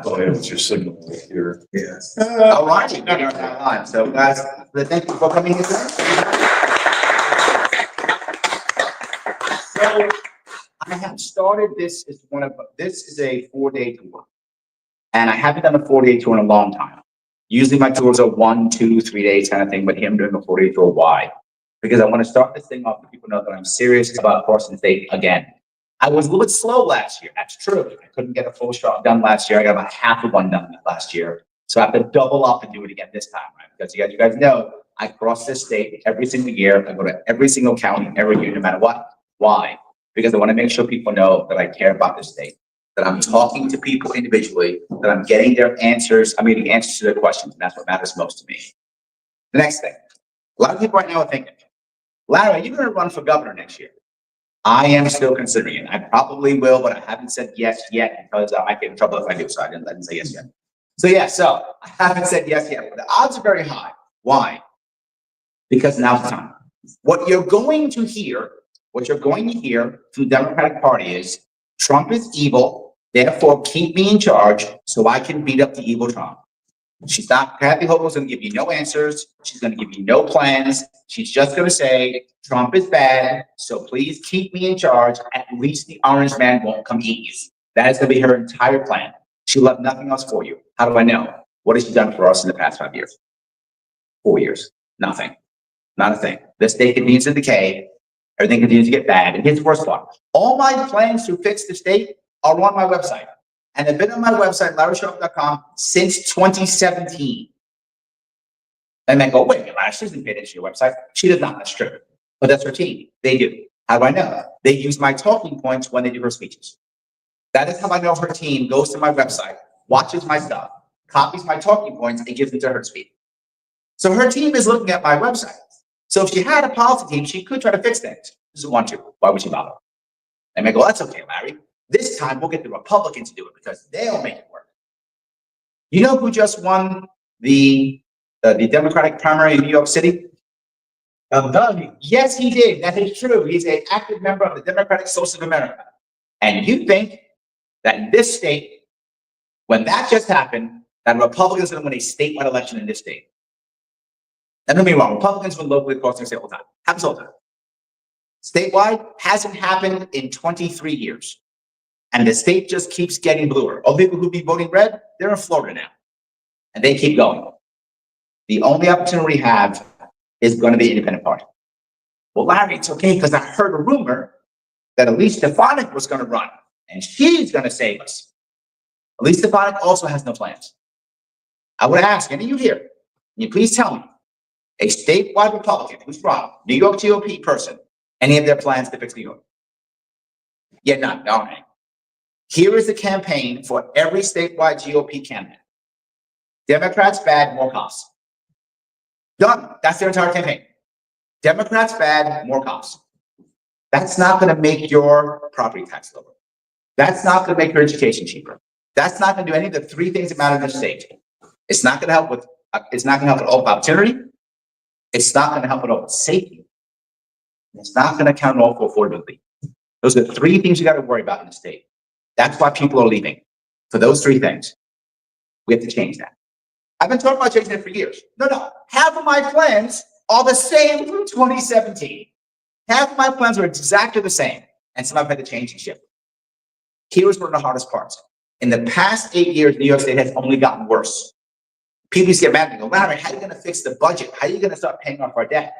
Go ahead with your signal here. Yes. All righty, we are now on. So guys, thank you for coming here today. So I have started, this is a 4-day tour. And I haven't done a 4-day tour in a long time. Usually my tours are 1, 2, 3 days kind of thing, but here I'm doing a 4-day tour. Why? Because I want to start this thing off so people know that I'm serious about crossing the state again. I was a little bit slow last year. That's true. I couldn't get a full shot done last year. I got about half of one done last year. So I have to double up and do it again this time, right? Because you guys know I cross this state every single year. I go to every single county every year, no matter what. Why? Because I want to make sure people know that I care about this state, that I'm talking to people individually, that I'm getting their answers. I'm getting answers to their questions, and that's what matters most to me. The next thing, a lot of people right now are thinking, Larry, are you going to run for governor next year? I am still considering it. I probably will, but I haven't said yes yet because I might get in trouble if I do. So I didn't say yes yet. So I haven't said yes yet, but the odds are very high. Why? Because now's the time. What you're going to hear from the Democratic Party is Trump is evil, therefore keep me in charge so I can beat up the evil Trump. She's not, Kathy Hochul's going to give you no answers. She's going to give you no plans. She's just going to say, Trump is bad, so please keep me in charge. At least the orange man won't come eat you. That is going to be her entire plan. She'll have nothing else for you. How do I know? What has she done for us in the past 5 years? 4 years? Nothing. Not a thing. The state continues to decay. Everything continues to get bad. And here's the worst part. All my plans to fix the state are on my website. And they've been on my website, LarrySharpe.com, since 2017. And I go, wait a minute, Larry, she doesn't pay attention to your website. She does not, that's true. But that's her team. They do. How do I know? They use my talking points when they do her speeches. That is how I know her team goes to my website, watches my stuff, copies my talking points, and gives them to her to speak. So her team is looking at my website. So if she had a policy team, she could try to fix things. She doesn't want to. Why would she bother? And I go, that's okay, Larry. This time we'll get the Republicans to do it because they'll make it work. You know who just won the Democratic primary in New York City? Doug. Yes, he did. That is true. He's an active member of the Democratic Socialists of America. And you think that in this state, when that just happened, that Republicans are going to win a statewide election in this state? Now, don't get me wrong. Republicans win locally across the state all the time. Happens all the time. Statewide hasn't happened in 23 years. And the state just keeps getting bluer. All the people who be voting red, they're in Florida now. And they keep going. The only opportunity we have is going to be independent party. Well, Larry, it's okay because I heard a rumor that Elise Stefanik was going to run. And she's going to save us. Elise Stefanik also has no plans. I would ask any of you here, can you please tell me, a statewide Republican who's from New York GOP person, any of their plans to fix New York? Yeah, none. No, okay. Here is the campaign for every statewide GOP candidate. Democrats bad, more cops. Done. That's their entire campaign. Democrats bad, more cops. That's not going to make your property tax lower. That's not going to make your education cheaper. That's not going to do any of the 3 things that matter in the state. It's not going to help with. It's not going to help with open opportunity. It's not going to help with open safety. It's not going to count all for affordability. Those are the 3 things you got to worry about in the state. That's why people are leaving. For those 3 things, we have to change that. I've been talking about changing it for years. No. Half of my plans are the same from 2017. Half of my plans are exactly the same. And some I've had to change and shift. Here's one of the hardest parts. In the past 8 years, New York State has only gotten worse. People used to get mad and go, Larry, how are you going to fix the budget? How are you going to start paying off our debt?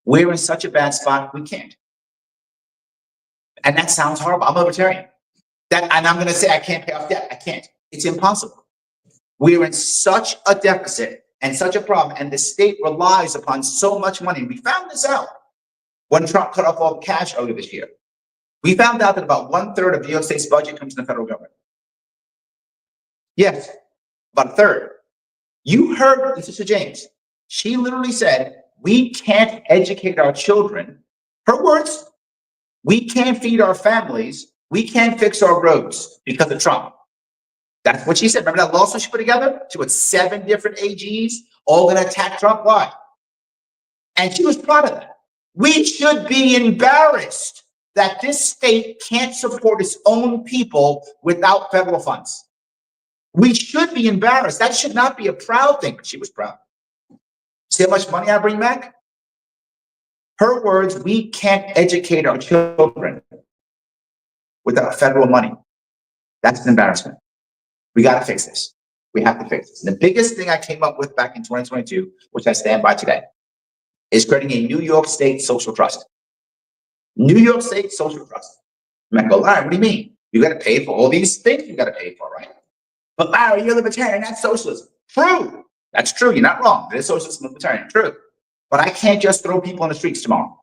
We're in such a bad spot, we can't. And that sounds horrible. I'm a libertarian. And I'm going to say I can't pay off debt. I can't. It's impossible. We're in such a deficit and such a problem, and the state relies upon so much money. We found this out when Trump cut off all the cash earlier this year. We found out that about 1/3 of New York State's budget comes from the federal government. Yes, about a third. You heard Letitia James. She literally said, we can't educate our children. Her words, we can't feed our families. We can't fix our roads because of Trump. That's what she said. Remember that lawsuit she put together? She put 7 different AGs, all going to attack Trump. Why? And she was proud of that. We should be embarrassed that this state can't support its own people without federal funds. We should be embarrassed. That should not be a proud thing. She was proud. See how much money I bring back? Her words, we can't educate our children without federal money. That's an embarrassment. We got to fix this. We have to fix this. The biggest thing I came up with back in 2022, which I stand by today, is creating a New York State social trust. New York State social trust. You might go, Larry, what do you mean? You got to pay for all these things you got to pay for, right? But Larry, you're libertarian, that's socialism. True. That's true. You're not wrong. There's socialism and libertarian. True. But I can't just throw people on the streets tomorrow.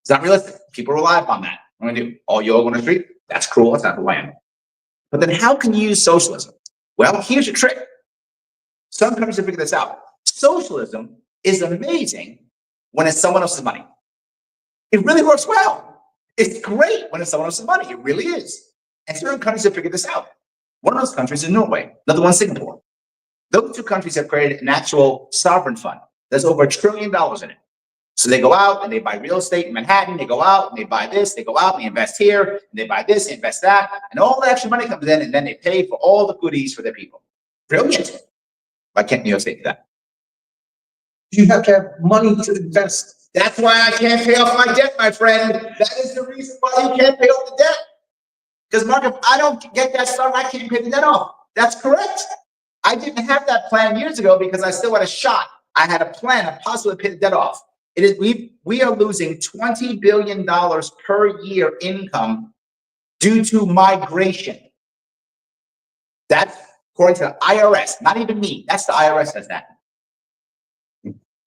It's not realistic. People rely upon that. What do I do? Oh, you're on the street? That's cruel. That's not who I am. But then how can you use socialism? Well, here's your trick. Some countries have figured this out. Socialism is amazing when it's someone else's money. It really works well. It's great when it's someone else's money. It really is. And certain countries have figured this out. One of those countries is Norway. Another one, Singapore. Those two countries have created an actual sovereign fund. There's over $1 trillion in it. So they go out and they buy real estate in Manhattan. They go out and they buy this. They go out and they invest here. And they buy this, they invest that. And all the extra money comes in and then they pay for all the goodies for their people. Brilliant. Why can't New York State do that? You have to have money to invest. That's why I can't pay off my debt, my friend. That is the reason why you can't pay off the debt. Because Mark, if I don't get that started, I can't pay the debt off. That's correct. I didn't have that plan years ago because I still had a shot. I had a plan, a possibility to pay the debt off. It is we are losing $20 billion per year income due to migration. That's according to the IRS, not even me. That's the IRS says that.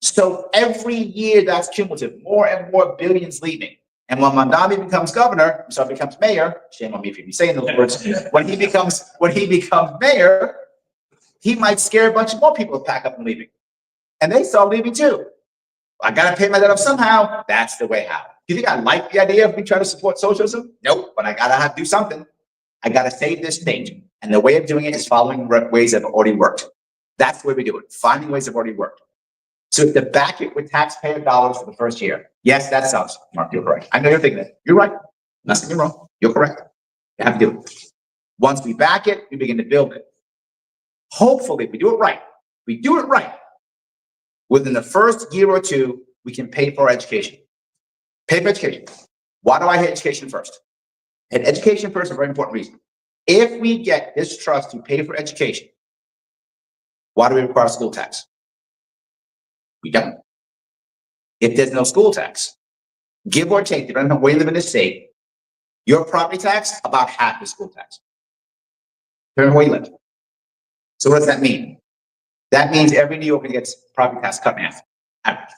So every year that's cumulative, more and more billions leaving. And when Mandami becomes governor, so becomes mayor, shame on me if you be saying those words, when he becomes mayor, he might scare a bunch of more people to pack up and leaving. And they start leaving too. I gotta pay my debt off somehow. That's the way how. Do you think I like the idea of me trying to support socialism? Nope, but I gotta have to do something. I gotta save this state. And the way of doing it is following ways that have already worked. That's the way we do it, finding ways that have already worked. So to back it with taxpayer dollars for the first year, yes, that sucks. Mark, you're correct. I know you're thinking that. You're right. Nothing wrong. You're correct. You have to do it. Once we back it, we begin to build it. Hopefully, if we do it right, within the first year or two, we can pay for our education. Pay for education. Why do I hate education first? And education first is a very important reason. If we get this trust to pay for education, why do we require school tax? We don't. If there's no school tax, give or take, depending on where you live in the state, your property tax, about half the school tax. Depending on where you live. So what does that mean? That means every New Yorker gets property tax cut in half. Average.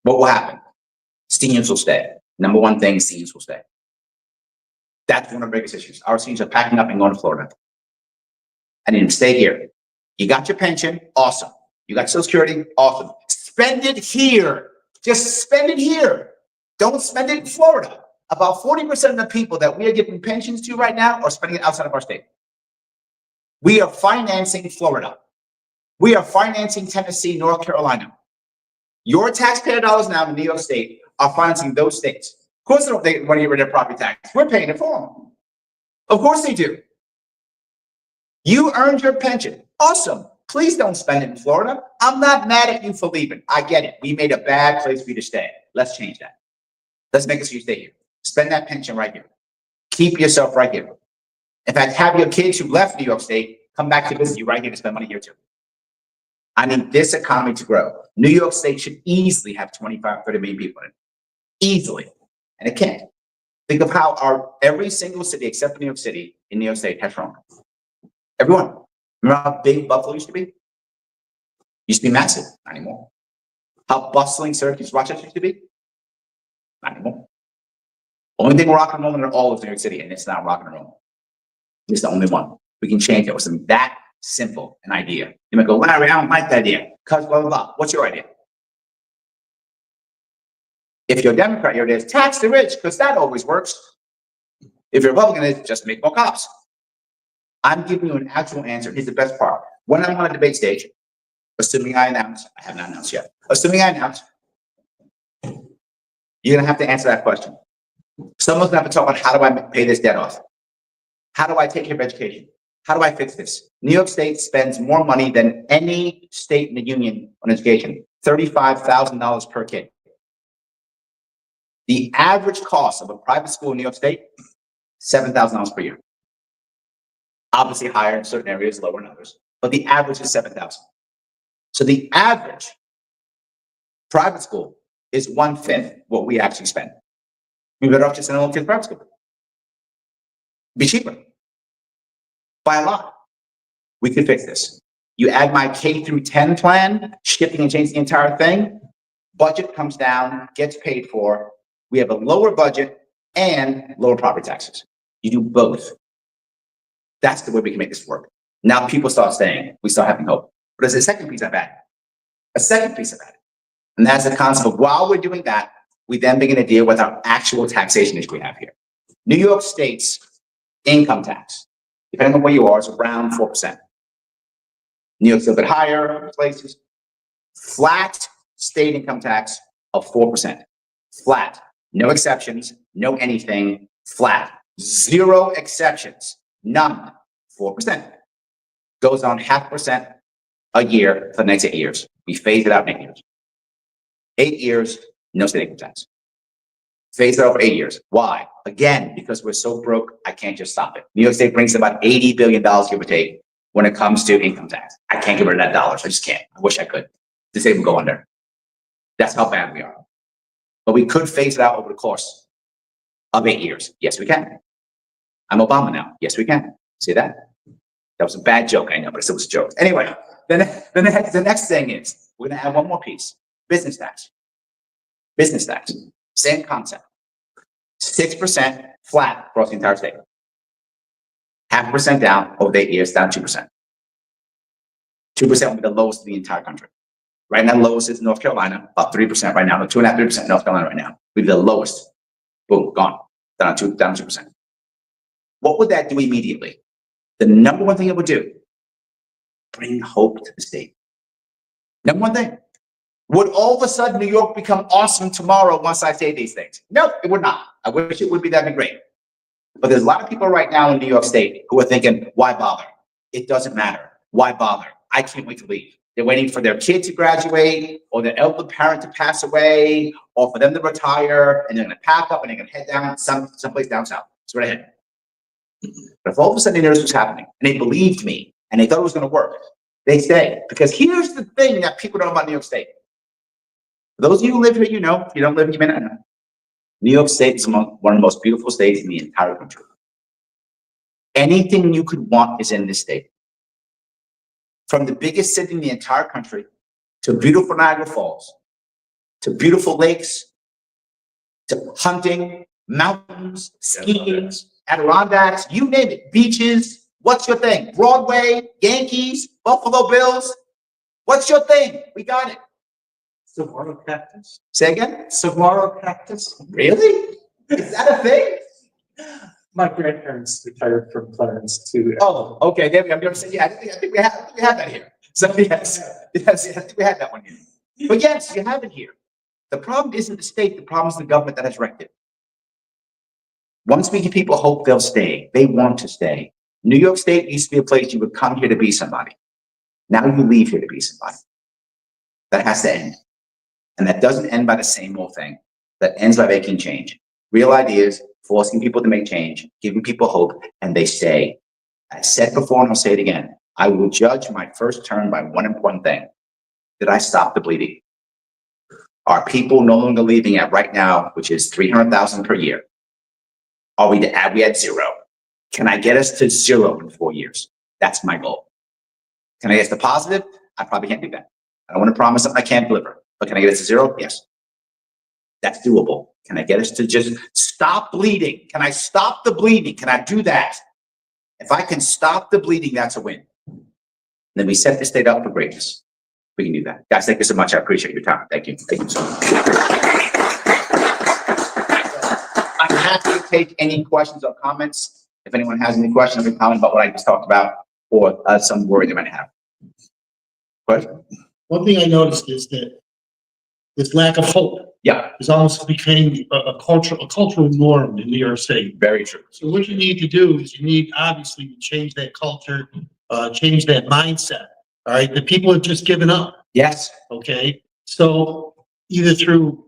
What will happen? Seniors will stay. Number one thing, seniors will stay. That's one of the biggest issues. Our seniors are packing up and going to Florida. I need them to stay here. You got your pension, awesome. You got Social Security, awesome. Spend it here. Just spend it here. Don't spend it in Florida. About 40% of the people that we are giving pensions to right now are spending it outside of our state. We are financing Florida. We are financing Tennessee, North Carolina. Your taxpayer dollars now in New York State are financing those states. Of course they want to get rid of property tax. We're paying it for them. Of course they do. You earned your pension. Awesome. Please don't spend it in Florida. I'm not mad at you for leaving. I get it. We made a bad place for you to stay. Let's change that. Let's make it so you stay here. Spend that pension right here. Keep yourself right here. In fact, have your kids who left New York State come back to visit you right here to spend money here too. I need this economy to grow. New York State should easily have 25, 30 million people in it. Easily. And it can't. Think of how every single city except New York City in New York State has shrunk. Everyone. Remember how big Buffalo used to be? Used to be massive. Not anymore. How bustling Syracuse, Rochester used to be? Not anymore. Only thing rock and roll in all of New York City, and it's not rock and roll. It's the only one. We can change it with something that simple an idea. You might go, Larry, I don't like that idea. Because blah, blah, blah. What's your idea? If you're a Democrat, your idea is tax the rich, because that always works. If you're a Republican, it's just make more cops. I'm giving you an actual answer. Here's the best part. When I'm on a debate stage, assuming I announce, I have not announced yet. Assuming I announce, you're going to have to answer that question. Someone's going to have to talk about how do I pay this debt off? How do I take care of education? How do I fix this? New York State spends more money than any state in the union on education, $35,000 per kid. The average cost of a private school in New York State, $7,000 per year. Obviously higher in certain areas, lower in others, but the average is 7,000. So the average private school is 1/5 what we actually spend. We better off just sending them to private school. Be cheaper by a lot. We could fix this. You add my K through 10 plan, shifting and changing the entire thing, budget comes down, gets paid for. We have a lower budget and lower property taxes. You do both. That's the way we can make this work. Now people start staying. We start having hope. But there's a second piece I've added. A second piece I've added. And that's the concept of while we're doing that, we then begin to deal with our actual taxation issue we have here. New York State's income tax, depending on where you are, is around 4%. New York's a little bit higher, other places. Flat state income tax of 4%. Flat. No exceptions, no anything, flat. Zero exceptions, none, 4%. Goes on 0.5% a year for the next 8 years. We phase it out in 8 years. 8 years, no state income tax. Phase it over 8 years. Why? Again, because we're so broke, I can't just stop it. New York State brings about $80 billion, give or take, when it comes to income tax. I can't get rid of that dollars. I just can't. I wish I could. The state would go under. That's how bad we are. But we could phase it out over the course of 8 years. Yes, we can. I'm Obama now. Yes, we can. See that? That was a bad joke, I know, but it still was a joke. Anyway, the next thing is, we're gonna add one more piece. Business tax. Business tax. Same concept. 6% flat across the entire state. 0.5% down over 8 years, down 2%. 2% will be the lowest in the entire country. Right now, lowest is North Carolina, about 3% right now, 2.5%, 3% North Carolina right now. We'd be the lowest. Boom, gone. Down 2%. What would that do immediately? The number one thing it would do, bring hope to the state. Number one thing. Would all of a sudden New York become awesome tomorrow once I say these things? No, it would not. I wish it would be, that'd be great. But there's a lot of people right now in New York State who are thinking, why bother? It doesn't matter. Why bother? I can't wait to leave. They're waiting for their kid to graduate, or their elderly parent to pass away, or for them to retire, and they're gonna pack up and they're gonna head down someplace down south. That's where they head. But if all of a sudden they noticed what's happening, and they believed me, and they thought it was gonna work, they stay. Because here's the thing that people don't know about New York State. For those of you who live here, you know. If you don't live here, you may not know. New York State is one of the most beautiful states in the entire country. Anything you could want is in this state. From the biggest city in the entire country, to beautiful Niagara Falls, to beautiful lakes, to hunting, mountains, skiing, Adirondacks, you name it, beaches. What's your thing? Broadway, Yankees, Buffalo Bills. What's your thing? We got it. Saguaro cactus. Say again? Saguaro cactus. Really? Is that a thing? My grandparents retired from Clarence to. Oh, okay. There we go. I'm going to say, yeah, I think we have that here. So yes, I think we had that one here. But yes, you have it here. The problem isn't the state. The problem is the government that has wrecked it. Once we give people hope, they'll stay. They want to stay. New York State used to be a place you would come here to be somebody. Now you leave here to be somebody. That has to end. And that doesn't end by the same old thing. That ends by making change. Real ideas, forcing people to make change, giving people hope, and they stay. I said before, and I'll say it again. I will judge my first term by one important thing. Did I stop the bleeding? Are people no longer leaving at right now, which is 300,000 per year? Are we at zero? Can I get us to zero in 4 years? That's my goal. Can I get us to positive? I probably can't do that. I don't want to promise something I can't deliver. But can I get us to zero? Yes. That's doable. Can I get us to just stop bleeding? Can I stop the bleeding? Can I do that? If I can stop the bleeding, that's a win. Then we set the state up for greatness. We can do that. Guys, thank you so much. I appreciate your time. Thank you. Thank you so much. I'm happy to take any questions or comments. If anyone has any questions or comment about what I just talked about, or some worry they might have. Question? One thing I noticed is that this lack of hope Yeah, It's almost became a cultural norm in New York State. very true. So what you need to do is you need obviously to change that culture, change that mindset. All right, the people have just given up. Yes, Okay, so either through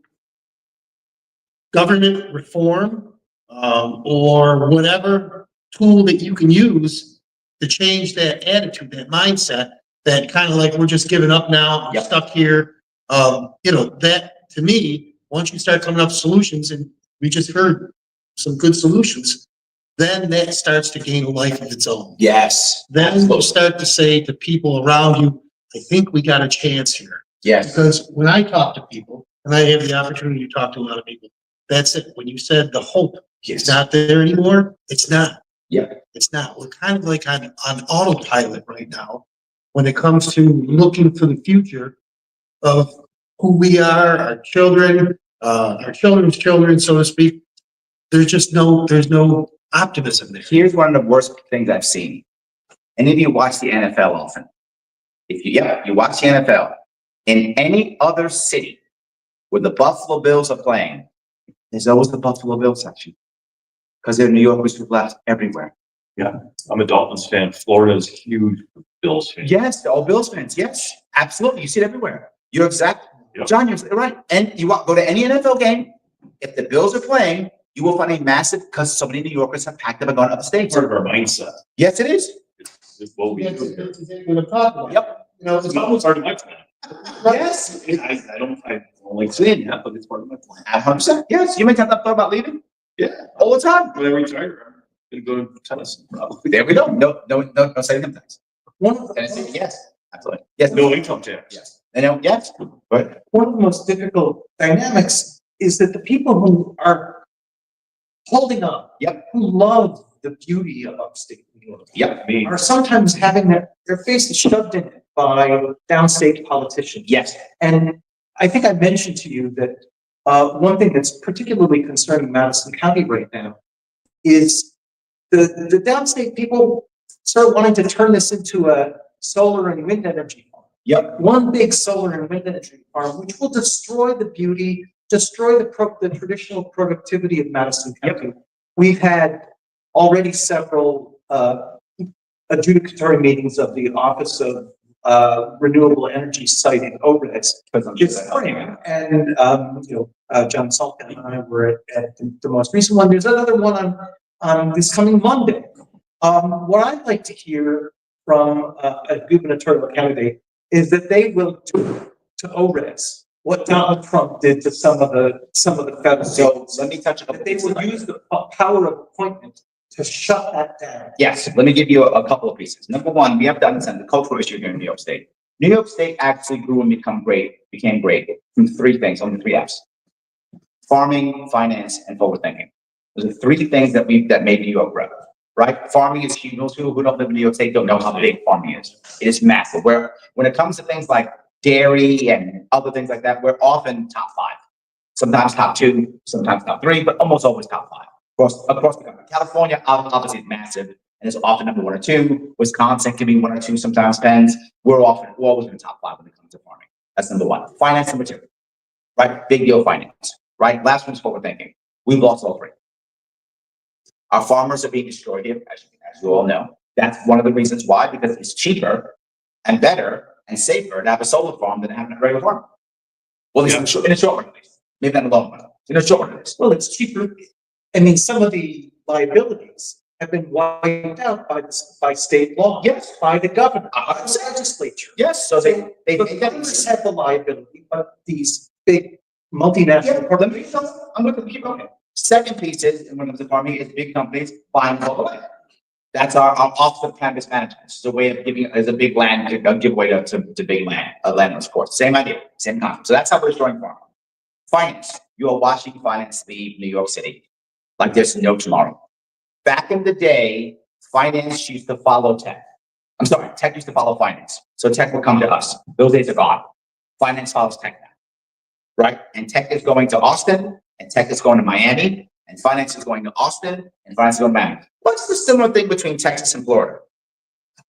government reform, or whatever tool that you can use to change that attitude, that mindset, that kind of like, we're just giving up now, I'm Yep. stuck here. That to me, once you start coming up with solutions, and we just heard some good solutions, then that starts to gain a life of its own. yes, Then we'll start to say to people around you, I think we got a chance here. yes, Because when I talk to people, and I have the opportunity to talk to a lot of people, that's it. When you said the hope is yes. not there anymore, it's not. Yeah. It's not. We're kind of like on autopilot right now when it comes to looking for the future of who we are, our children, our children's children, so to speak. There's no optimism there. Here's one of the worst things I've seen. Any of you watch the NFL often? If you watch the NFL, in any other city where the Buffalo Bills are playing, there's always the Buffalo Bills section. Because they're New Yorkers who've left everywhere. I'm a Dolphins fan. Florida's huge Bills fan. Yes, they're all Bills fans. Yes, absolutely. You see it everywhere. You're exact, Yep. John, you're right. And go to any NFL game, if the Bills are playing, you will find a massive, because so many New Yorkers have packed up and gone to other states. Part of our mindset. Yes, it is. It's what we That's do. exactly what I'm talking about. Yep. It's It's almost part of my plan. Yes. I don't like saying that, but it's part of my plan. 100%. Yes. You may have thought about leaving Yeah. all the time. When I retire, I'm gonna go to tennis, probably. There we go. No saving them things. One of And it's, the, yes, absolutely. Yes. No income tax. Yes. Yes. But one of the most difficult dynamics is that the people who are holding up. Yep. Who love the beauty of upstate New York. yeah, Me. Are sometimes having their faces shoved in it by downstate politicians. yes. And I think I mentioned to you that one thing that's particularly concerning Madison County right now is the downstate people start wanting to turn this into a solar and wind energy farm. Yep. One big solar and wind energy farm, which will destroy the beauty, destroy the traditional productivity of Madison County. We've had already several adjudicatory meetings of the Office of Renewable Energy citing OREDs this spring. And, John Salkin and I were at the most recent one. There's another one on this coming Monday. What I'd like to hear from a gubernatorial candidate is that they will do to OREDs what Donald Trump did to some of the federal. So let me touch a couple. That they will use the power of appointment to shut that down. Yes, let me give you a couple of pieces. Number one, we have to understand the cultural issue here in New York State. New York State actually grew and became great from three things, on the three F's: farming, finance, and forward thinking. Those are three things that made New York grow. Right? Farming is huge. Most people who don't live in New York State don't know how big farming is. It is massive. When it comes to things like dairy and other things like that, we're often top five. Sometimes top two, sometimes top three, but almost always top five. Across the country. California obviously is massive and is often number one or two. Wisconsin can be one or two, sometimes depends. We're always in the top five when it comes to farming. That's number one. Finance, number two. Right? Big deal finance. Right? Last one's forward thinking. We've lost all three. Our farmers are being destroyed here, as you all know. That's one of the reasons why, because it's cheaper and better and safer to have a solar farm than having a regular farm. Well, at least in the short run, at least. Maybe not in the long run. In the short run, at least. Well, it's cheaper. I mean, some of the liabilities have been wiped out by state law. Yes. By the governor, by 100%. the legislature. Yes, so they The made that farmers easy. have the liability, but these big multinational Yeah, let me, I'm going to keep going. Second piece is, and when it comes to farming, is big companies buying all the way. That's our Office of Cannabis Management. It's a way of giving, as a big land, a giveaway to big landowners, of course. Same idea, same concept. So that's how we're destroying farming. Finance. You are watching finance leave New York City like there's no tomorrow. Back in the day, finance used to follow tech. I'm sorry, tech used to follow finance. So tech would come to us. Those days are gone. Finance follows tech now. Right? And tech is going to Austin, and tech is going to Miami, and finance is going to Austin, and finance is going to Miami. What's the similar thing between Texas and Florida?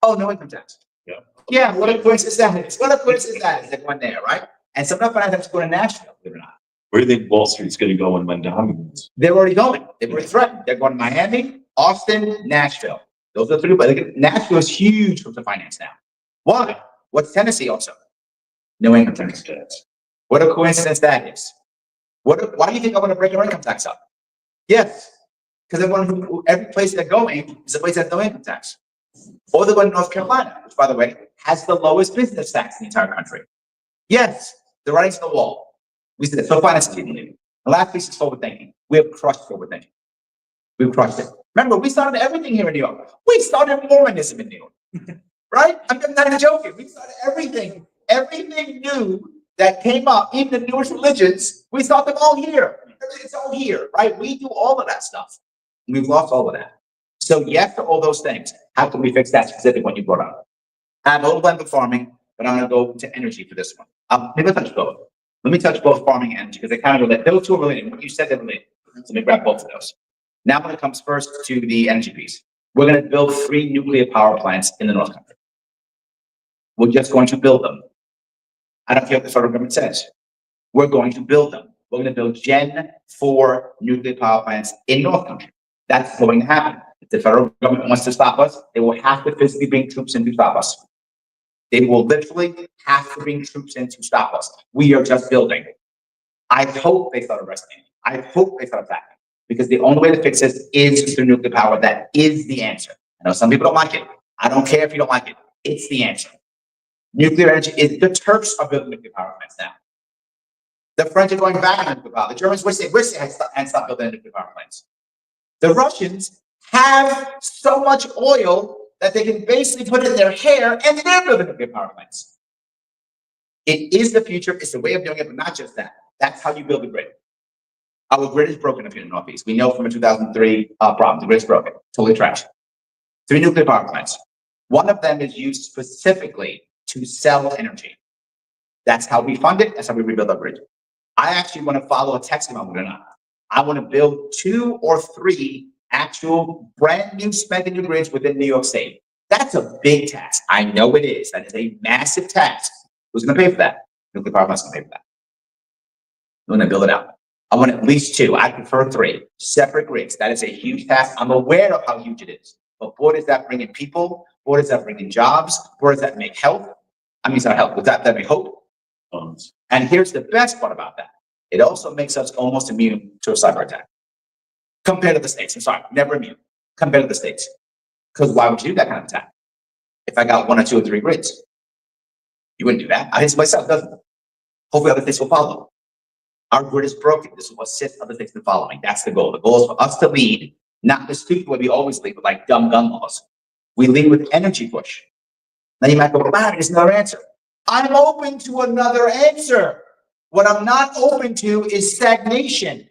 Oh, no income tax. Yeah. Yeah, what a coincidence that is. What a coincidence that is. They're going there, right? And some of the finance is going to Nashville, believe it or not. Where do you think Wall Street's gonna go when dominance? They're already going. They've already threatened. They're going to Miami, Austin, Nashville. Those are the three. But Nashville is huge for the finance now. Why? What's Tennessee also? No income tax credits. What a coincidence that is. Why do you think I want to break your income tax up? Yes, because every place they're going is a place that has no income tax. Or they're going to North Carolina, which, by the way, has the lowest business tax in the entire country. Yes, the writing's on the wall. We said it. So finance is leading. The last piece is forward thinking. We have crushed forward thinking. We've crushed it. Remember, we started everything here in New York. We started Mormonism in New York, right? I'm not even joking. We started everything new that came up, even the newest religions. We started them all here. It's all here, right? We do all of that stuff. We've lost all of that. So yes to all those things. How can we fix that specific one you brought up? I have a little blend of farming, but I'm going to go to energy for this one. Maybe I'll touch both. Let me touch both farming and energy because they kind of relate. Those two are related. What you said they're related. So let me grab both of those. Now, when it comes first to the energy piece, we're going to build 3 nuclear power plants in the North Country. We're just going to build them. I don't care what the federal government says. We're going to build them. We're going to build Gen 4 nuclear power plants in North Country. That's going to happen. If the federal government wants to stop us, they will have to physically bring troops in to stop us. They will literally have to bring troops in to stop us. We are just building. I hope they start arresting. I hope they start attacking. Because the only way to fix this is through nuclear power. That is the answer. I know some people don't like it. I don't care if you don't like it. It's the answer. Nuclear energy is, the Turks are building nuclear power plants now. The French are going back on nuclear power. The Germans wish they had stopped building nuclear power plants. The Russians have so much oil that they can basically put it in their hair and they're building nuclear power plants. It is the future. It's the way of doing it, but not just that. That's how you build a grid. Our grid is broken up here in the Northeast. We know from a 2003 problem. The grid is broken, totally trashed. 3 nuclear power plants. One of them is used specifically to sell energy. That's how we fund it. That's how we rebuild our grid. I actually want to follow a text moment or not. I want to build 2 or 3 actual brand new spending new grids within New York State. That's a big task. I know it is. That is a massive task. Who's going to pay for that? Nuclear power plants going to pay for that. I'm going to build it out. I want at least 2. I prefer 3 separate grids. That is a huge task. I'm aware of how huge it is. But boy, does that bring in people? Boy, does that bring in jobs? Boy, does that make health? I mean, it's not health. Does that make hope? And here's the best part about that. It also makes us almost immune to a cyber attack. Compared to the States. I'm sorry, never immune. Compared to the States. Because why would you do that kind of attack? If I got 1 or 2 or 3 grids, you wouldn't do that. I hit myself, doesn't it? Hopefully other things will follow. Our grid is broken. This is what sits other things in following. That's the goal. The goal is for us to lead, not the stupid way we always lead with like dumb gun laws. We lead with energy push. Then you might go, wow, there's another answer. I'm open to another answer. What I'm not open to is stagnation.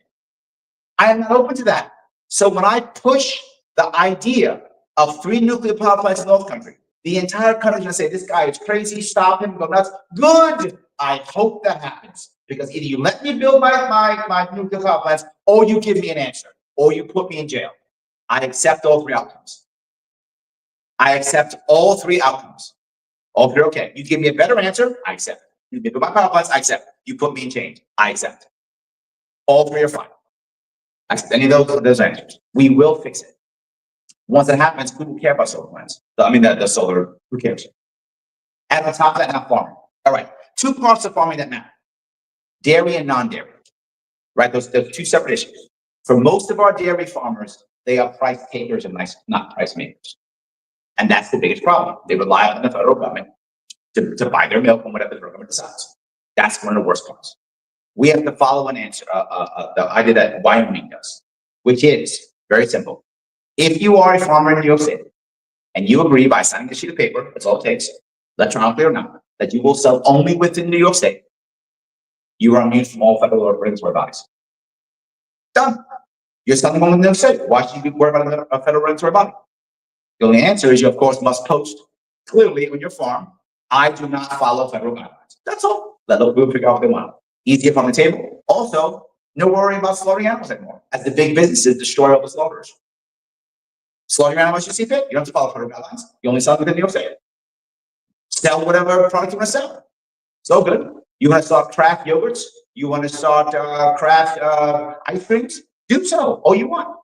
I am not open to that. So when I push the idea of 3 nuclear power plants in North Country, the entire country is going to say, this guy is crazy, stop him, go nuts. Good. I hope that happens. Because either you let me build my nuclear power plants, or you give me an answer, or you put me in jail. I accept all 3 outcomes. I accept all 3 outcomes. All 3 are okay. You give me a better answer, I accept. You build my power plants, I accept. You put me in chains, I accept. All 3 are fine. I accept any of those answers. We will fix it. Once it happens, who will care about solar plants? The solar, who cares? And on top of that, now farming. All right, 2 parts of farming that matter. Dairy and non-dairy, right? Those 2 separate issues. For most of our dairy farmers, they are price takers and not price makers. And that's the biggest problem. They rely on the federal government to buy their milk and whatever the federal government decides. That's one of the worst parts. We have to follow an answer, the idea that Wyoming does, which is very simple. If you are a farmer in New York City and you agree by signing a sheet of paper, that's all it takes, electronically or not, that you will sell only within New York State, you are immune from all federal regulatory bodies. Done. You're selling only in New York State. Why should you be worried about a federal regulatory body? The only answer is you, of course, must post clearly on your farm, I do not follow federal guidelines. That's all. Let those people figure out what they want. Easier on the table. Also, no worry about slaughtering animals anymore, as the big businesses destroy all the slaughters. Slaughtering animals you see fit. You don't have to follow federal guidelines. You only sell within New York State. Sell whatever product you want to sell. So good. You want to sell craft yogurts? You want to start, craft, ice creams? Do so, all you want.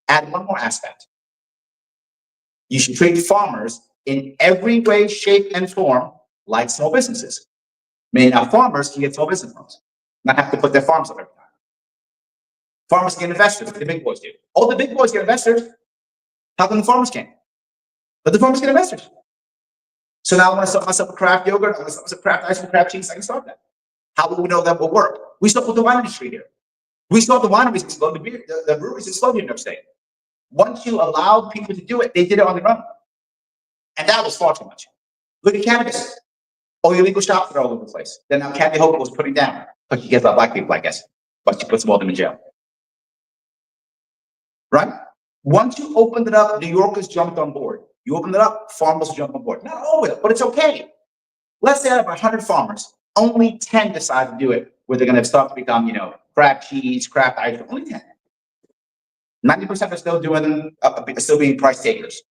Add one more aspect. You should treat farmers in every way, shape, and form like small businesses. Meaning now farmers can get small business loans, not have to put their farms up every time. Farmers get investors, like the big boys do. All the big boys get investors. How come the farmers can't? But the farmers get investors. So now I want to start myself a craft yogurt, I want to start myself a craft ice cream, craft cheese, I can start that. How will we know that will work? We start with the wine industry here. We start the wineries explode, the breweries explode in New York State. Once you allowed people to do it, they did it on their own. And that was far too much. Look at cannabis. All your legal shops are all over the place. Then now Kathy Hochul was putting down. But she gets about black people, I guess. But she puts all of them in jail. Right? Once you opened it up, New Yorkers jumped on board. You opened it up, farmers jumped on board. Not all of it, but it's okay. Let's say out of 100 farmers, only 10 decide to do it, where they're going to start to become, you know, craft cheese, craft ice cream. Only 10. 90% are still doing, still being price takers.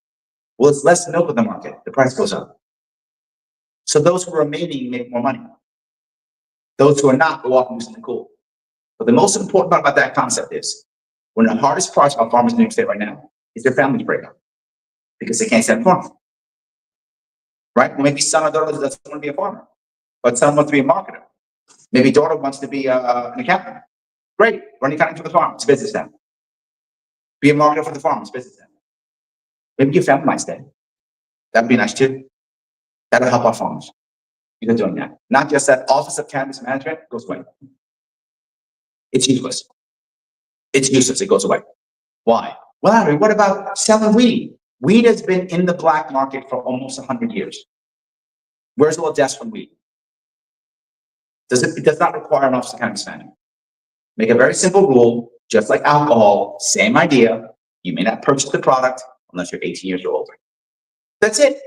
Well, it's less milk in the market. The price goes up. So those who are remaining make more money. Those who are not go off and do something cool. But the most important part about that concept is, one of the hardest parts about farmers in New York State right now is their families break up because they can't stand farming. Right? Well, maybe son or daughter doesn't want to be a farmer, but son wants to be a marketer. Maybe daughter wants to be an accountant. Great, run accounting for the farm. It's business then. Be a marketer for the farm. It's business then. Maybe your family might stay. That'd be nice too. That'll help our farmers. You're doing that. Not just that Office of Cannabis Management goes away. It's useless. It's useless. It goes away. Why? Well, Larry, what about selling weed? Weed has been in the black market for almost 100 years. Where's all the deaths from weed? It does not require an Office of Cannabis Management. Make a very simple rule, just like alcohol, same idea. You may not purchase the product unless you're 18 years or older. That's it.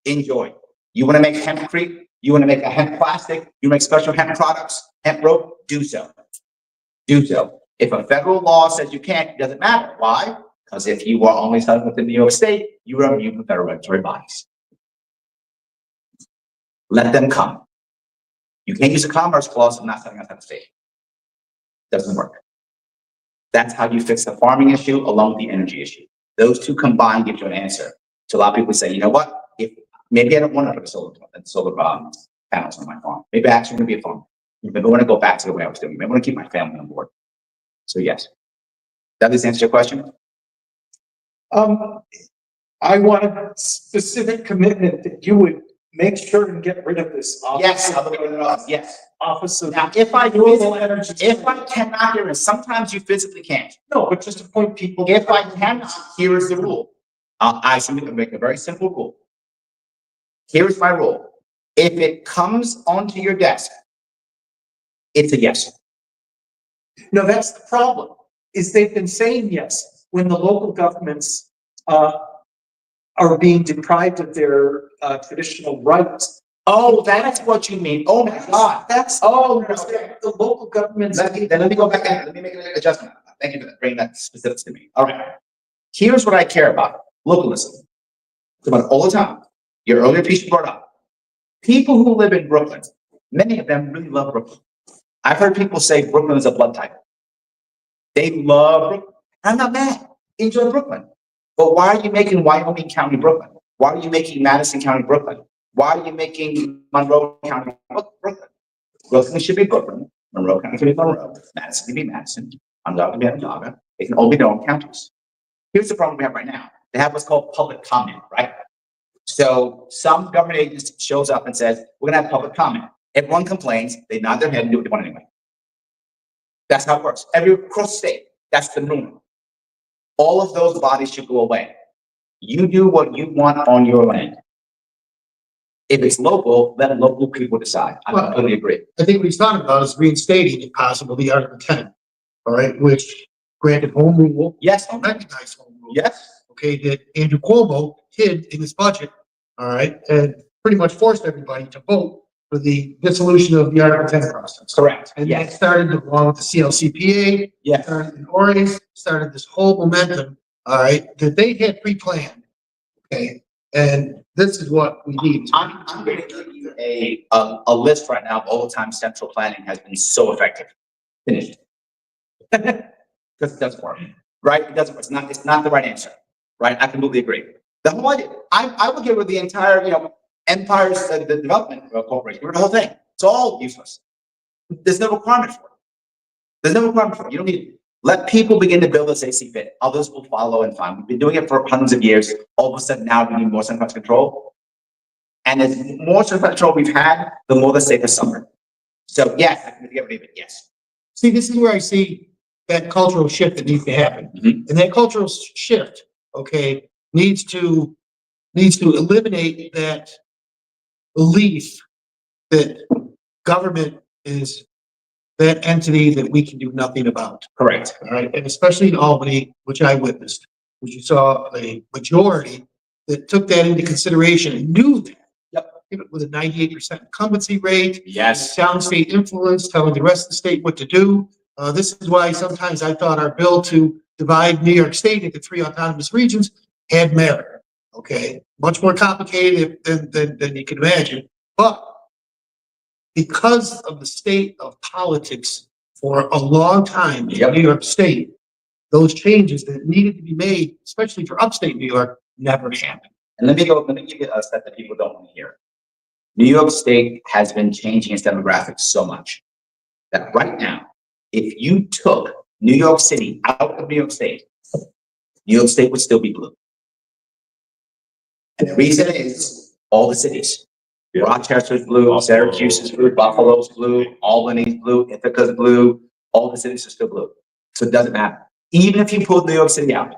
Enjoy. You want to make hempcrete? You want to make a hemp plastic? You make special hemp products, hemp rope? Do so. Do so. If a federal law says you can't, it doesn't matter. Why? Because if you are only selling within New York State, you are immune from federal regulatory bodies. Let them come. You can't use a commerce clause of not selling outside the state. Doesn't work. That's how you fix the farming issue along with the energy issue. Those two combined give you an answer. So a lot of people say, you know what? If maybe I don't want to put a solar panels on my farm. Maybe I actually want to be a farmer. Maybe I want to go back to the way I was doing. Maybe I want to keep my family on board. So yes. Does this answer your question? I want a specific commitment that you would make sure and get rid of this. Yes, I'll look at it. Yes. Office of. Now, if I Renewable energy. if I cannot hear it, sometimes you physically can't. No, but just to point people. If I cannot, here is the rule. I should make a very simple rule. Here's my rule. If it comes onto your desk, it's a yes. No, that's the problem, is they've been saying yes, when the local governments, are being deprived of their, traditional rights. Oh, that's what you mean. Oh my God. That's, Oh, the local governments. let me go back and let me make an adjustment. Thank you for bringing that specifics to me. All right. Here's what I care about. Localism. It's about all the time. Your earlier piece you brought up. People who live in Brooklyn, many of them really love Brooklyn. I've heard people say Brooklyn is a blood type. They love Brooklyn. I'm not mad. Enjoy Brooklyn. But why are you making Wyoming County Brooklyn? Why are you making Madison County Brooklyn? Why are you making Monroe County Brooklyn? Brooklyn should be Brooklyn. Monroe County should be Monroe. Madison can be Madison. Onondaga can be Onondaga. They can all be their own counties. Here's the problem we have right now. They have what's called public comment, right? So some government agency shows up and says, we're gonna have public comment. Everyone complains, they nod their head and do what they want anyway. That's how it works. Across the state, that's the norm. All of those bodies should go away. You do what you want on your land. If it's local, let local people decide. I completely agree. I think what he's talking about is reinstating, if possible, the Article 10, all right, which granted home rule. Yes. Recognized home rule. Yes. Okay, that Andrew Cuomo hid in his budget, all right, and pretty much forced everybody to vote for the dissolution of the Article 10 process. Correct. And Yes. that started along with the CLCPA, Yes. started in Oregon, started this whole momentum, all right, that they had pre-planned. Okay, and this is what we need. I'm going to give you a list right now of all the time central planning has been so effective. finished. Because it doesn't work, right? It doesn't, it's not the right answer, right? I completely agree. The whole idea, I would get with the entire, empires, the development corporation, the whole thing. It's all useless. There's no requirement for it. There's no requirement for it. You don't need it. Let people begin to build as they see fit. Others will follow and find. We've been doing it for hundreds of years. All of a sudden now we need more centralized control. And as more centralized control we've had, the more the safer suffer. So yes, I can get rid of it, yes. See, this is where I see that cultural shift that needs to happen. Mhm. And that cultural shift, okay, needs to eliminate that belief that government is that entity that we can do nothing about. Correct. All right, and especially in Albany, which I witnessed, which you saw a majority that took that into consideration and knew that. Yep. With a 98% incumbency rate. Yes. Downstate influence, telling the rest of the state what to do. This is why sometimes I thought our bill to divide New York State into 3 autonomous regions had merit. Okay, much more complicated than you can imagine, but because of the state of politics for a long time in New York State, those changes that needed to be made, especially for upstate New York, never happened. And let me give you a step that people don't want to hear. New York State has been changing its demographics so much that right now, if you took New York City out of New York State would still be blue. And the reason is all the cities. Yeah. Rochester's blue, Syracuse is blue, Buffalo's blue, Albany's blue, Ithaca's blue, all the cities are still blue. So it doesn't matter. Even if you pull New York City out,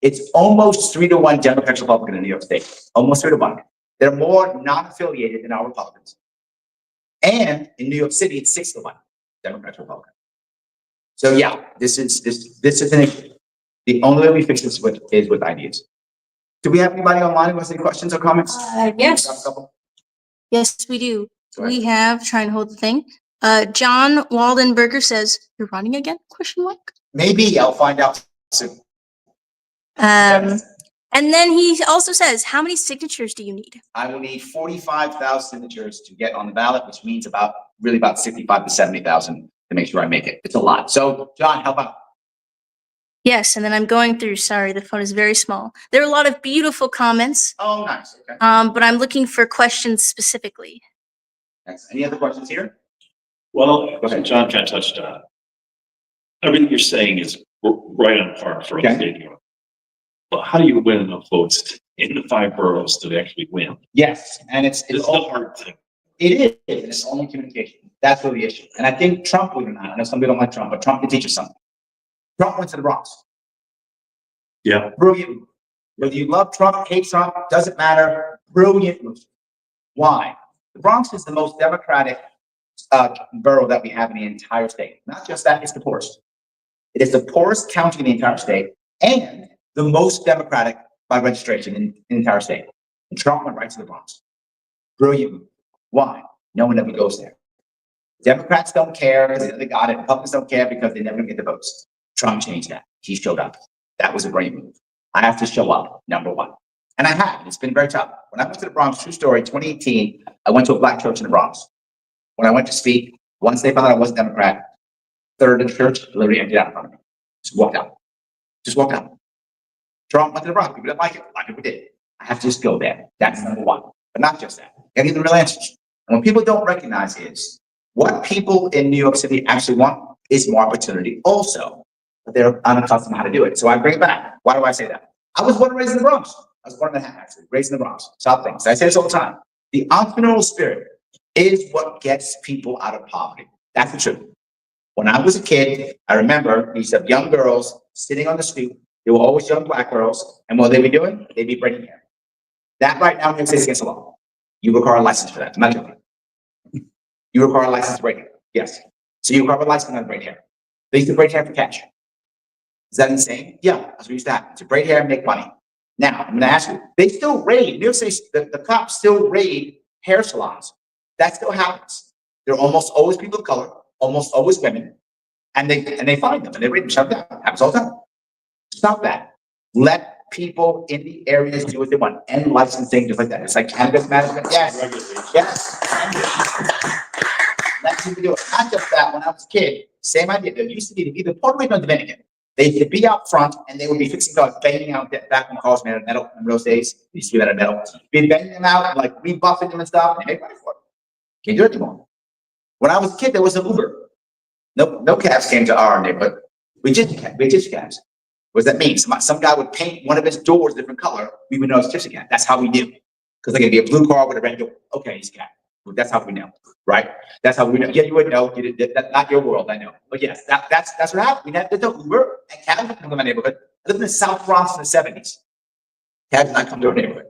it's almost 3-1 Democrat Republican in New York State. Almost 3-1. They're more non-affiliated than our Republicans. And in New York City, it's 6-1 Democrat Republican. So yeah, this is an issue. The only way we fix this is with ideas. Do we have anybody online who has any questions or comments? Yes. Grab a couple. Yes, we do. Go ahead. We have, try and hold the thing. John Waldenberger says, "You're running again?" Question mark. Maybe I'll find out soon. And then he also says, "How many signatures do you need?" I will need 45,000 signatures to get on the ballot, which means about 65 to 70,000 to make sure I make it. It's a lot. So John, help out. Yes, and then I'm going through. Sorry, the phone is very small. There are a lot of beautiful comments, Oh, nice. Okay. but I'm looking for questions specifically. Thanks. Any other questions here? Well, Go ahead. John kind of touched on it. Everything you're saying is right on par for Okay. upstate New York. But how do you win enough votes in the 5 boroughs to actually win? Yes, and it's It's the all, hard thing. it is, it's only communication. That's really the issue. And I think Trump, believe it or not, I know some people don't like Trump, but Trump can teach us something. Trump went to the Bronx. Yeah. Brilliant move. Whether you love Trump, hate Trump, doesn't matter. Brilliant move. Why? The Bronx is the most democratic borough that we have in the entire state. Not just that, it's the poorest. It is the poorest county in the entire state and the most democratic by registration in the entire state. And Trump went right to the Bronx. Brilliant move. Why? No one ever goes there. Democrats don't care because they got it. Republicans don't care because they never get the votes. Trump changed that. He showed up. That was a great move. I have to show up, number one. And I have. It's been very tough. When I went to the Bronx, true story, 2018, I went to a black church in the Bronx. When I went to speak, once they found out I wasn't Democrat, third of the church literally emptied out in front of me. Just walked out. Just walked out. Trump went to the Bronx. People didn't like it. A lot of people did. I have to just go there. That's number one. But not just that. I get the real answers. And what people don't recognize is what people in New York City actually want is more opportunity also. But they're unaccustomed to how to do it. So I bring it back. Why do I say that? I was born and raised in the Bronx. I was born in Manhattan, actually, raised in the Bronx. South things. I say this all the time. The entrepreneurial spirit is what gets people out of poverty. That's the truth. When I was a kid, I remember these young girls sitting on the stoop. They were always young black girls. And what they be doing? They'd be braiding hair. That right now is against the law. You require a license for that. I'm not joking. You require a license to braid hair. Yes. So you require a license to braid hair. They used to braid hair for cash. Is that insane? Yeah, that's what used to happen. To braid hair and make money. Now, I'm going to ask you, they still raid, New York City, the cops still raid hair salons. That still happens. There are almost always people of color, almost always women, and they find them and they raid them, shut them down. Happens all the time. Stop that. Let people in the areas do what they want. End licensing, just like that. It's like cannabis management. Yes. Yes. Let people do it. Not just that, when I was a kid, same idea. There used to be either Puerto Rico or Dominican. They would be out front and they would be fixing cars, banging out back when cars made of metal in those days. They used to be made of metal. Be banging them out, like rebuffing them and stuff, and they make money for it. Can't do it anymore. When I was a kid, there was an Uber. No cabs came to our neighborhood. We just cabs. What does that mean? Some guy would paint one of his doors a different color. We would know it's gypsy cab. That's how we knew. Because they're gonna be a blue car with a red door. Okay, he's cab. That's how we know, right? That's how we know. Yeah, you would know. That's not your world, I know. But yes, that's what happened. We had the Uber and cabs would come to my neighborhood. I lived in the South Bronx in the 70s. Cabs did not come to our neighborhood.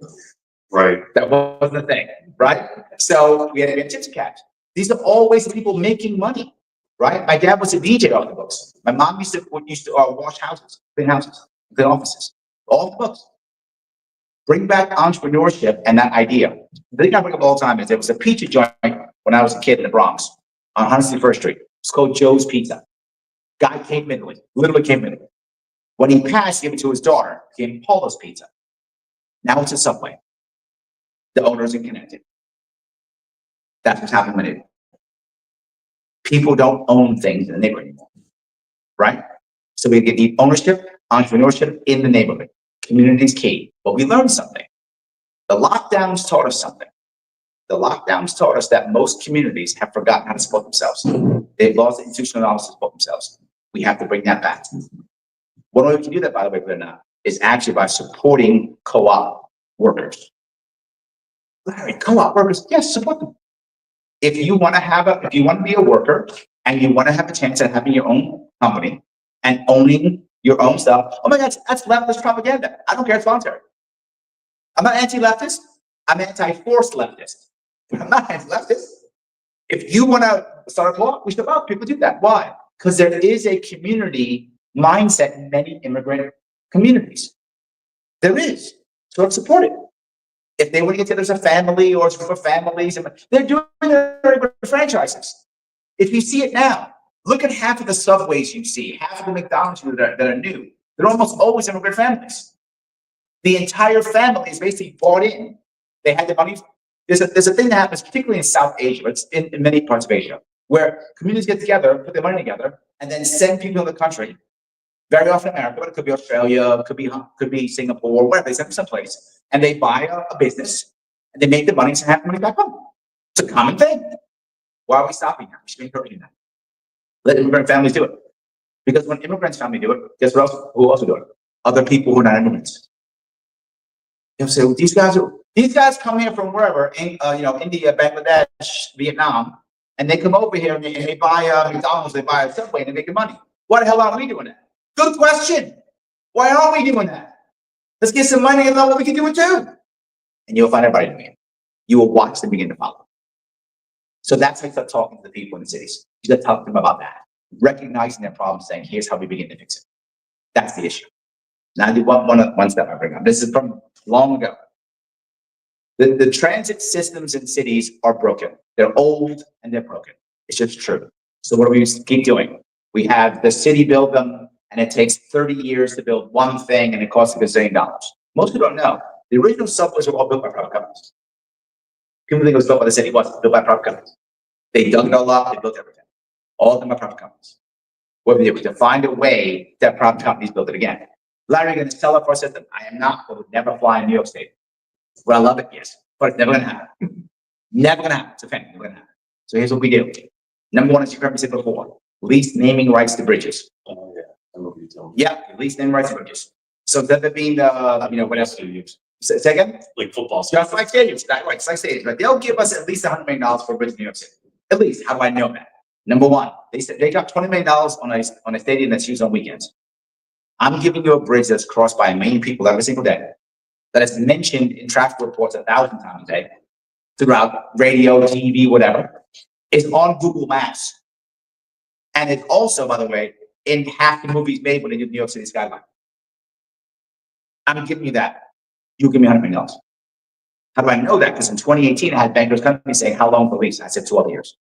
Right. That wasn't the thing, right? So we had gypsy cabs. These are always people making money, right? My dad was a DJ off the books. My mom used to wash houses, clean offices, all the books. Bring back entrepreneurship and that idea. The thing I bring up all the time is there was a pizza joint when I was a kid in the Bronx on 161st Street. It's called Joe's Pizza. Guy came in Italy, literally came in Italy. When he passed, he gave it to his daughter, came Paula's Pizza. Now it's a Subway. The owner's in Connecticut. That's what's happening with it. People don't own things in the neighborhood anymore, right? So we get the ownership, entrepreneurship in the neighborhood. Community is key. But we learned something. The lockdowns taught us something. The lockdowns taught us that most communities have forgotten how to support themselves. They've lost the institutional knowledge to support themselves. We have to bring that back. One way we can do that, by the way, believe it or not, is actually by supporting co-op workers. Larry, co-op workers, yes, support them. If you want to be a worker and you want to have a chance at having your own company and owning your own stuff, oh my God, that's leftist propaganda. I don't care, it's voluntary. I'm not anti-leftist. I'm anti-forced leftist. I'm not anti-leftist. If you want to start a blog, we should allow people to do that. Why? Because there is a community mindset in many immigrant communities. There is. So let's support it. If they want to get together as a family or for families, they're doing their franchises. If you see it now, look at half of the subways you see, half of the McDonald's that are new. They're almost always immigrant families. The entire family is basically bought in. They had the money. There's a thing that happens, particularly in South Asia, it's in many parts of Asia, where communities get together, put their money together, and then send people in the country. Very often America, but it could be Australia, could be Singapore, whatever. They send them someplace, and they buy a business, and they make the money and have the money back home. It's a common thing. Why are we stopping that? We should be encouraging that. Let immigrant families do it. Because when immigrants' family do it, guess what else? Who also do it? Other people who are not immigrants. They'll say, well, these guys come here from wherever, India, Bangladesh, Vietnam, and they come over here and they buy a McDonald's, they buy a Subway, and they make money. Why the hell aren't we doing that? Good question. Why aren't we doing that? Let's get some money and know what we can do it too. And you'll find everybody doing it. You will watch them begin to follow. So that's how you start talking to the people in the cities. You start talking to them about that. Recognizing their problems, saying, here's how we begin to fix it. That's the issue. Now I do one step I bring up. This is from long ago. The transit systems in cities are broken. They're old and they're broken. It's just true. So what do we keep doing? We have the city build them, and it takes 30 years to build one thing, and it costs $1 gazillion. Most people don't know. The original subways were all built by private companies. People think it was built by the city. It wasn't. Built by private companies. They dug it all up. They built everything. All of them by private companies. What we did was to find a way that private companies built it again. Larry, you're going to sell up our system. I am not. I would never fly in New York State. Would I love it? Yes. But it's never going to happen. Never going to happen. It's a fact. Never going to happen. So here's what we do. Number one, as you heard me say before, lease naming rights to bridges. Oh, yeah. I love you telling me. Yeah, lease naming rights to bridges. So that being, what else do you use? Say again? Like football. Just like stadiums, right? It's like stadiums, right? They'll give us at least $100 million for a bridge in New York City. At least. How do I know that? Number one, they said they got $20 million on a stadium that's used on weekends. I'm giving you a bridge that's crossed by 1 million people every single day, that is mentioned in traffic reports 1,000 times a day, throughout radio, TV, whatever. It's on Google Maps. And it's also, by the way, in half the movies made when they did New York City skyline. I'm giving you that. You give me $100 million. How do I know that? Because in 2018, I had bankers come to me saying, how long for lease? I said 12 years.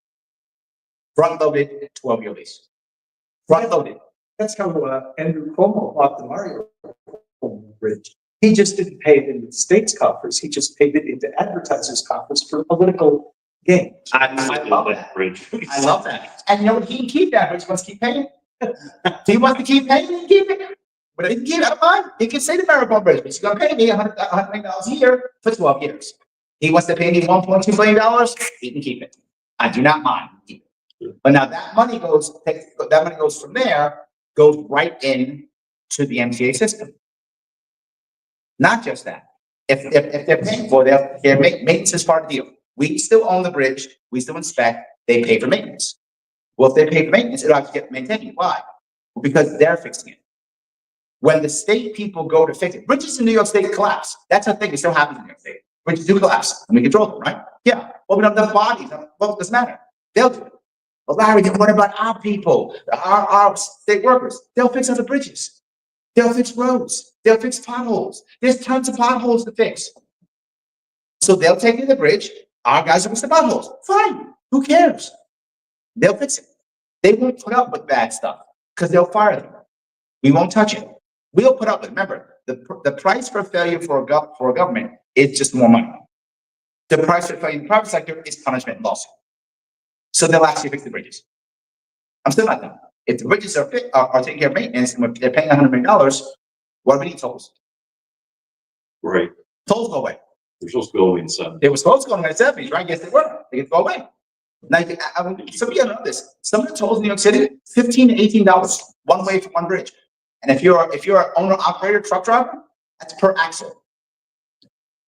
Front-loaded, 12-year lease. Front-loaded. That's how Andrew Cuomo bought the Mario Bridge. He just didn't pay it into the state's coffers. He just paid it into advertisers' coffers for political game. I love that. Bridge. I love that. And you know what? He can keep that, but he wants to keep paying. If he wants to keep paying, he can keep it. But if he can keep it, I don't mind. He can say to Marathon Bridge, he's going to pay me $100 million a year for 12 years. He wants to pay me $1.2 billion. He can keep it. I do not mind. But now that money goes from there, goes right in to the MTA system. Not just that. If they're paying for it, maintenance is part of the deal. We still own the bridge. We still inspect. They pay for maintenance. Well, if they pay for maintenance, it'll have to get maintained. Why? Well, because they're fixing it. When the state people go to fix it, bridges in New York State collapse. That's a thing. It still happens in New York State. Bridges do collapse, and we control them, right? Yeah. Well, we don't have the bodies. Well, it doesn't matter. They'll do it. But Larry, what about our people, our state workers? They'll fix other bridges. They'll fix roads. They'll fix potholes. There's tons of potholes to fix. So they'll take you to the bridge. Our guys will fix the potholes. Fine. Who cares? They'll fix it. They won't put up with bad stuff because they'll fire them. We won't touch it. We'll put up with it. Remember, the price for failure for a government is just more money. The price for failure in the private sector is punishment and lawsuit. So they'll actually fix the bridges. I'm still not done. If the bridges are taking care of maintenance and they're paying $100 million, what do we need tolls? Right. Tolls go away. They're supposed to go inside. They were supposed to go in the 70s, right? Yes, they were. They get to go away. Now, some of you know this. Some of the tolls in New York City, $15 to $18 one way for one bridge. And if you're an owner operator truck driver, that's per axle.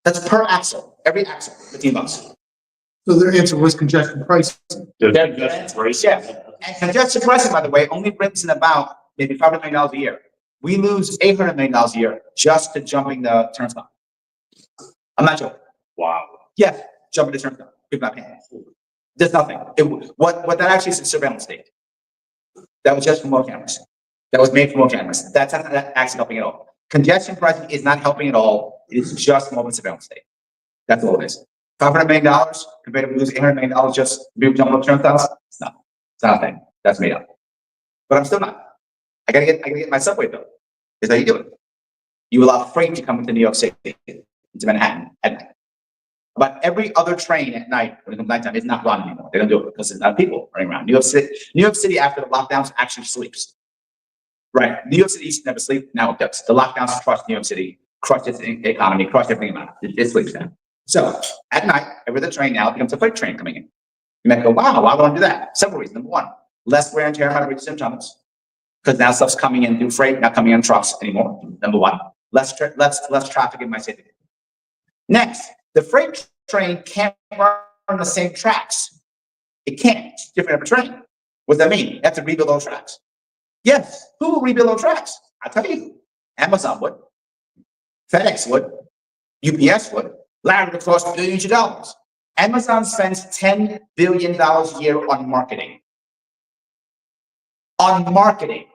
That's per axle. Every axle, $15. So their answer was congestion pricing. Yeah. And congestion pricing, by the way, only brings in about maybe $500 million a year. We lose $800 million a year just to jumping the turnstile. I'm not joking. Wow. Yeah, jumping the turnstile. People not paying. There's nothing. What that actually is a surveillance state. That was just for more cameras. That was made for more cameras. That's not actually helping at all. Congestion pricing is not helping at all. It is just more of a surveillance state. That's all it is. $500 million compared to losing $800 million just to be jumping up turnstiles. It's not. It's not a thing. That's made up. But I'm still not. I gotta get my subway built. Here's how you do it. You allow freight to come into New York City, into Manhattan at night. But every other train at night, when it comes nighttime, is not run anymore. They don't do it because there's not people running around. New York City after the lockdowns actually sleeps. Right. New York City used to never sleep. Now it does. The lockdowns crushed New York City, crushed its economy, crushed everything about it. It sleeps now. So at night, every other train now becomes a freight train coming in. You might go, wow, why would I do that? Several reasons. Number one, less wear and tear on my bridges and tunnels. Because now stuff's coming in through freight, not coming in trucks anymore. Number one, less traffic in my city. Next, the freight train can't run on the same tracks. It can't. It's different every train. What does that mean? You have to rebuild those tracks. Yes. Who will rebuild those tracks? I'll tell you. Amazon would. FedEx would. UPS would. Larry would cost billions of dollars. Amazon spends $10 billion a year on marketing. On marketing.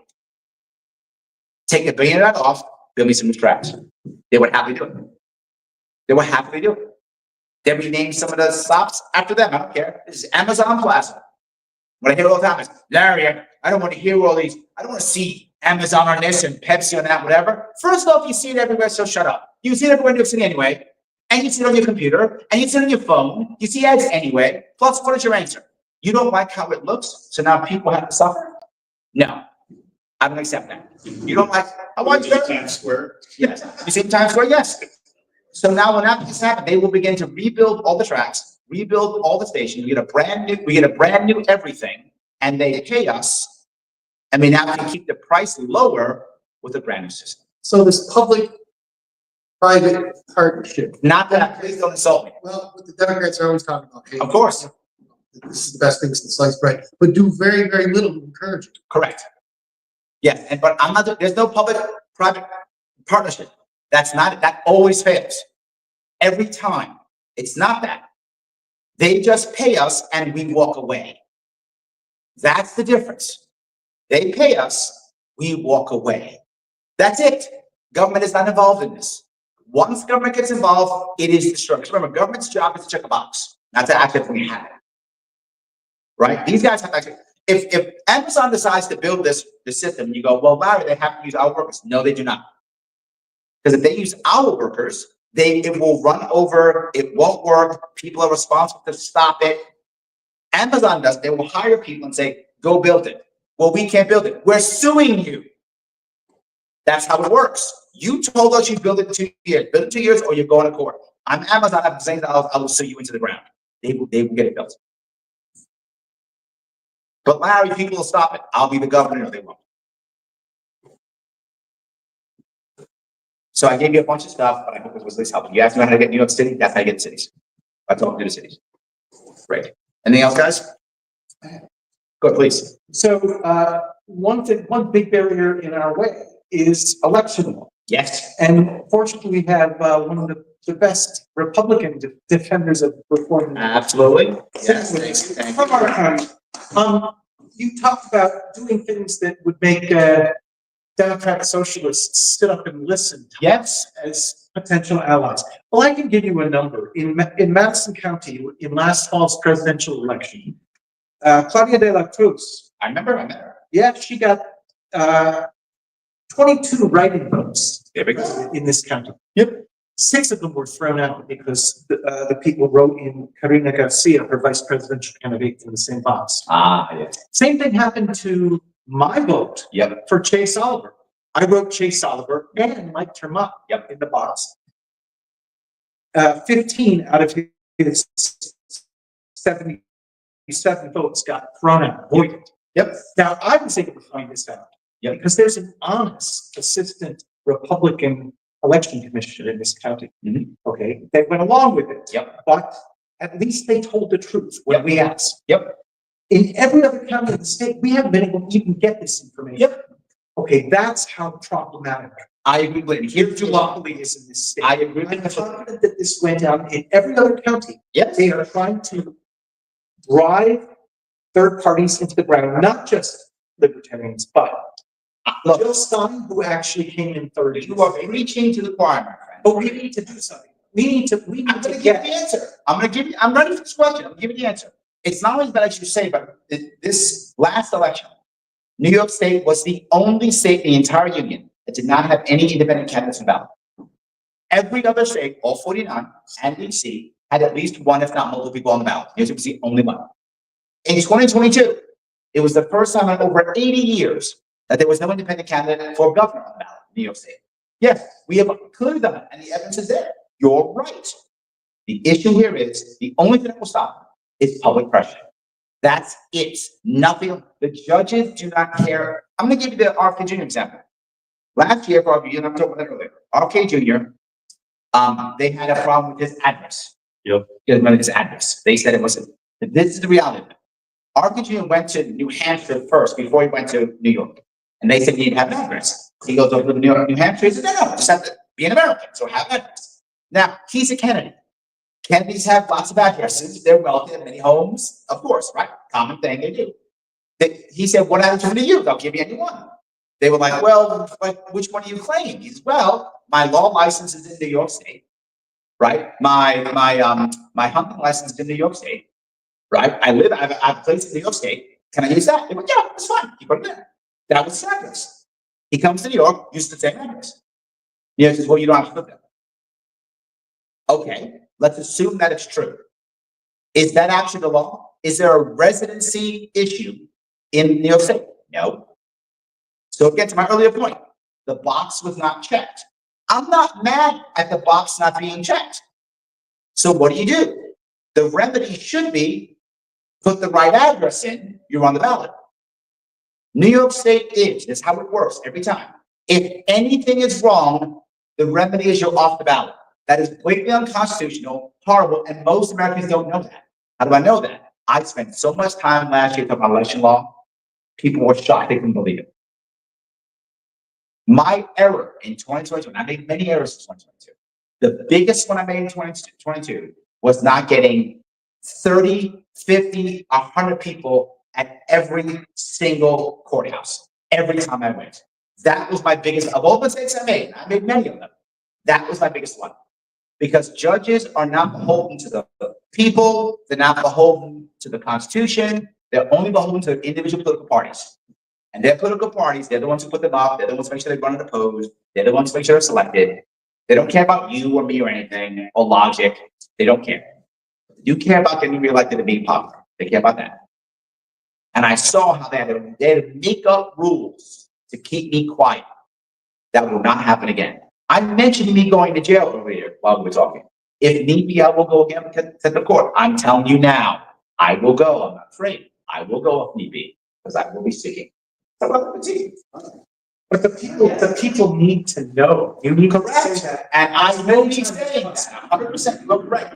Take $1 billion of that off, build me some new tracks. They would happily do it. They would happily do it. Then we name some of the stops after them. I don't care. This is Amazon Plaza. What I hear all the time is, Larry, I don't want to hear all these. I don't want to see Amazon on this and Pepsi on that, whatever. First off, you see it everywhere, so shut up. You see it everywhere in New York City anyway. And you see it on your computer. And you see it on your phone. You see ads anyway. Plus, what is your answer? You don't like how it looks, so now people have to suffer? No. I don't accept that. You don't like, I want you to Times Square. Yes. You see Times Square? Yes. So now when that happens, they will begin to rebuild all the tracks, rebuild all the stations. We get a brand new everything, and they pay us, and we now can keep the price lower with a brand new system. So this public-private partnership. Not that, please don't insult me. Well, what the Democrats are always talking about. Hey, Of course, this is the best thing since sliced bread, but do very, very little to encourage it. correct. Yes, but I'm not, there's no public-private partnership. That always fails. Every time. It's not that. They just pay us and we walk away. That's the difference. They pay us, we walk away. That's it. Government is not involved in this. Once government gets involved, it is destruction. Remember, government's job is to check a box, not to actively have it. Right? These guys have to actually, if Amazon decides to build this system, you go, well, Larry, they have to use our workers. No, they do not. Because if they use our workers, it will run over, it won't work, people are responsible to stop it. Amazon does, they will hire people and say, go build it. Well, we can't build it. We're suing you. That's how it works. You told us you build it in 2 years. Build it in 2 years or you're going to court. I'm Amazon, I'm saying that I will sue you into the ground. They will get it built. But Larry, people will stop it. I'll be the governor or they won't. So I gave you a bunch of stuff, but I hope it was at least helpful. You asked me how to get New York City, that's how I get cities. I talk to the cities. Great. Anything else, guys? Go ahead, please. So, one big barrier in our way is election law. Yes. And fortunately, we have, one of the best Republican defenders of reform. Absolutely. Yes, thank From our county. You talked about doing things that would make, Democrat socialists sit up and listen to Yes. as potential allies. Well, I can give you a number. In Madison County, in last fall's presidential election, Claudia de la Cruz, I remember. yeah, she got 22 write-in votes There we go. in this county. Yep. 6 of them were thrown out because the people wrote in Karina Garcia, her vice presidential candidate, in the same box. Ah, yes. Same thing happened to my vote Yep. for Chase Oliver. I wrote Chase Oliver and Mike Termott Yep. in the box. 15 out of his 77 votes got thrown out, voided. Yep. Now, I was able to find this out. Yep. Because there's an honest assistant Republican election commissioner in this county. Mhm. Okay, they went along with it. Yep. But at least they told the truth when Yep. we asked. Yep. In every other county in the state, we haven't been able to even get this information. Yep. Okay, that's how problematic I agree with you. Here's your law. duopoly is in this state. I agree I'm with you. confident that this went down in every other county. Yes. They are trying to drive third parties into the ground, not just libertarians, but Look, Jill Stein, who actually came in third. in you the are state. preaching to the choir, my friend. But we need to do something. We need I'm to gonna give you get. the answer. I'm ready for this question. I'm gonna give you the answer. It's not only that I should say, but this last election, New York State was the only state in the entire union that did not have any independent candidates in the ballot. Every other state, all 49 and DC, had at least one, if not multiple people on the ballot. New York was the only one. In 2022, it was the first time in over 80 years that there was no independent candidate for governor on the ballot in New York State. Yes, we have clearly done it, and the evidence is there. You're right. The issue here is the only thing that will stop is public pressure. That's it. Nothing. The judges do not care. I'm going to give you the RK Jr. example. Last year, for RK, and I'm talking about that earlier, RK Jr., they had a problem with his address. Yep. His address. They said it wasn't. This is the reality. RK Jr. went to New Hampshire first before he went to New York. And they said he didn't have an address. He goes over to New Hampshire. He said, no, just have to be an American. So have an address. Now, he's a Kennedy. Kennedys have lots of addresses. They're wealthy, have many homes. Of course, right? Common thing they do. He said, what address do you use? I'll give you any one. They were like, well, which one do you claim? He said, well, my law license is in New York State, right? My hunting license is in New York State, right? I have a place in New York State. Can I use that? They went, yeah, that's fine. You put it there. That was his address. He comes to New York, uses the same address. New York says, well, you don't have to put that. Okay, let's assume that it's true. Is that actually the law? Is there a residency issue in New York State? No. So again, to my earlier point, the box was not checked. I'm not mad at the box not being checked. So what do? The remedy should be put the right address in, you're on the ballot. New York State that's how it works every time. If anything is wrong, the remedy is you're off the ballot. That is blatantly unconstitutional, horrible, and most Americans don't know that. How do I know that? I spent so much time last year talking about election law. People were shocked, they couldn't believe it. My error in 2022, and I made many errors in 2022. The biggest one I made in 2022 was not getting 30, 50, 100 people at every single courthouse, every time I went. That was my biggest, of all the mistakes I made many of them. That was my biggest one. Because judges are not beholden to the people, they're not beholden to the Constitution, they're only beholden to individual political parties. And their political parties, they're the ones who put them up, they're the ones who make sure they run unopposed, they're the ones who make sure they're selected. They don't care about you or me or anything, or logic. They don't care. You care about getting reelected and being popular. They care about that. And I saw how they had to make up rules to keep me quiet. That will not happen again. I mentioned me going to jail earlier while we were talking. If need be, I will go again to the court. I'm telling you now, I will go. I'm not afraid. I will go if need be, because I will be seeking. But the people need to know. You need to say Correct. that. And I will be saying that 100%. You're correct.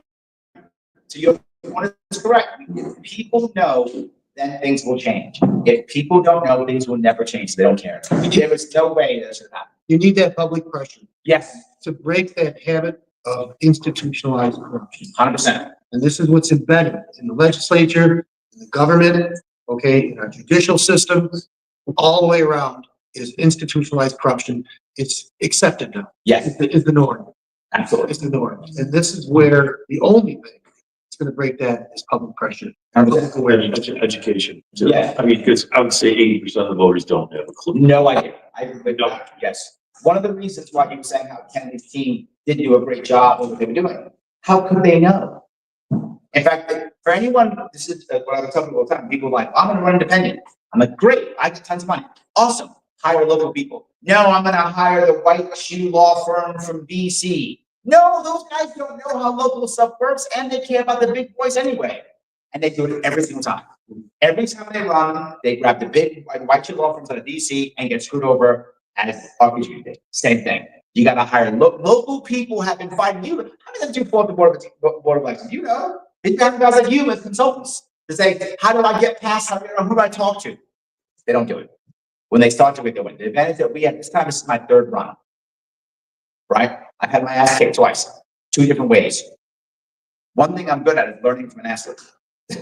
So your point is correct. If people know, then things will change. If people don't know, things will never change. They don't care. There is no way that should happen. You need that public pressure Yes, to break that habit of institutionalized corruption. 100%. And this is what's embedded in the legislature, in the government, okay, in our judicial system, all the way around is institutionalized corruption. It's accepted now. Yes, Is the norm. absolutely. It's the norm. And this is where the only thing that's going to break that is public pressure. Education. Yeah. I mean, because I would say 80% of the voters don't have a clue. No idea. I agree. Yes. One of the reasons why you were saying how Kennedy's team did do a great job of what they were doing. How could they know? In fact, for anyone, this is what I was telling people all the time. People are like, I'm going to run independent. I'm like, great. I get tons of money. Awesome. Hire local people. No, I'm going to hire the white shoe law firm from DC. No, those guys don't know how local stuff works, and they care about the big boys anyway. And they do it every single time. Every time they run, they grab the big white shoe law firms out of DC and get screwed over as RPG did. Same thing. You got to hire local people have been fighting you. How many times do you fought the board of elections? You know, they have guys like you as consultants to say, how do I get past? Who do I talk to? They don't do it. When they start to do it, the advantage that we have this time, this is my third run. Right? I've had my ass kicked twice, 2 different ways. One thing I'm good at is learning from an athlete.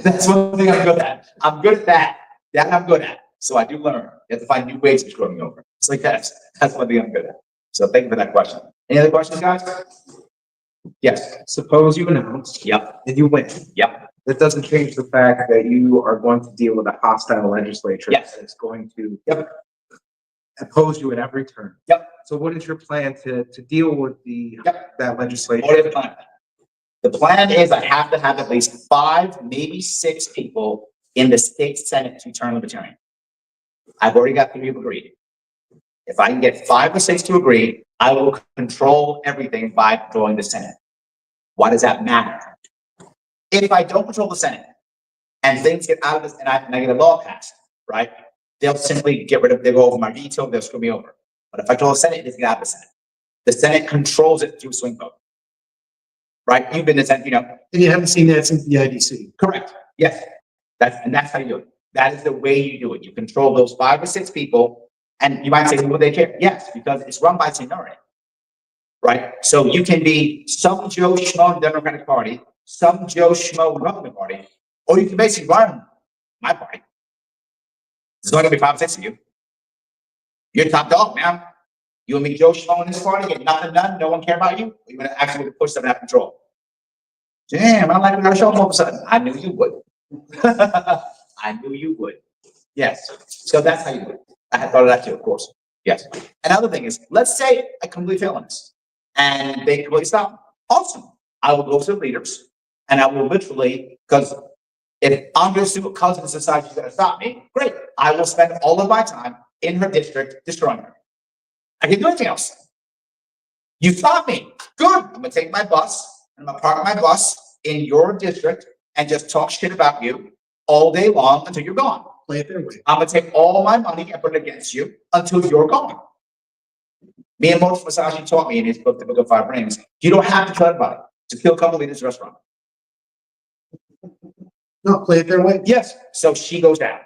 That's one thing I'm good at. I'm good at that. That I'm good at. So I do learn. You have to find new ways of screwing me over. It's like that. That's one thing I'm good at. So thank you for that question. Any other questions, guys? Yes. Suppose you announce. Yep. And you win. Yep. That doesn't change the fact that you are going to deal with a hostile legislature. Yes. That's going to. Yep. Oppose you at every turn. Yep. So what is your plan to deal with that legislature? What is the plan? The plan is I have to have at least 5, maybe 6 people in the state senate to turn libertarian. I've already got 3 who agreed. If I can get 5 or 6 to agree, I will control everything by controlling the Senate. Why does that matter? If I don't control the Senate and things get out of this and I get a law passed, right? They'll simply they'll go over my veto, they'll screw me over. But if I control the Senate, it doesn't get out of the Senate. The Senate controls it through swing vote. Right? You've been in the Senate, you know. And you haven't seen that since the IDC. Correct. Yes. That's how you do it. That is the way you do it. You control those 5 or 6 people. And you might say, well, they care. Yes, because it's run by seniority. Right? So you can be some Joe Schmo in the Democratic Party, some Joe Schmo in the Republican Party, or you can basically run my party. There's only going to be 5 or 6 of you. You're top dog, man. You and me, Joe Schmo in this party, get nothing done, no one care about you. You're going to actually push them out of control. Damn, I like we got to show them all of a sudden. I knew you would. I knew you would. Yes. So that's how you do it. I had thought of that too, of course. Yes. Another thing is, let's say I completely fail on this and they completely stop. Awesome. I will go to the leaders and I will literally, because if I'm going to sue a cousin and decide she's going to stop me, great. I will spend all of my time in her district destroying her. I can't do anything else. You stop me. Good. I'm going to take my bus and I'm going to park my bus in your district and just talk shit about you all day long until you're gone. Play it their way. I'm going to take all my money and put it against you until you're gone. Me and Moshe Masashi taught me in his book, The Book of 5 Rings, you don't have to kill everybody to kill a couple leaders in a restaurant. No, play it their way. Yes. So she goes down.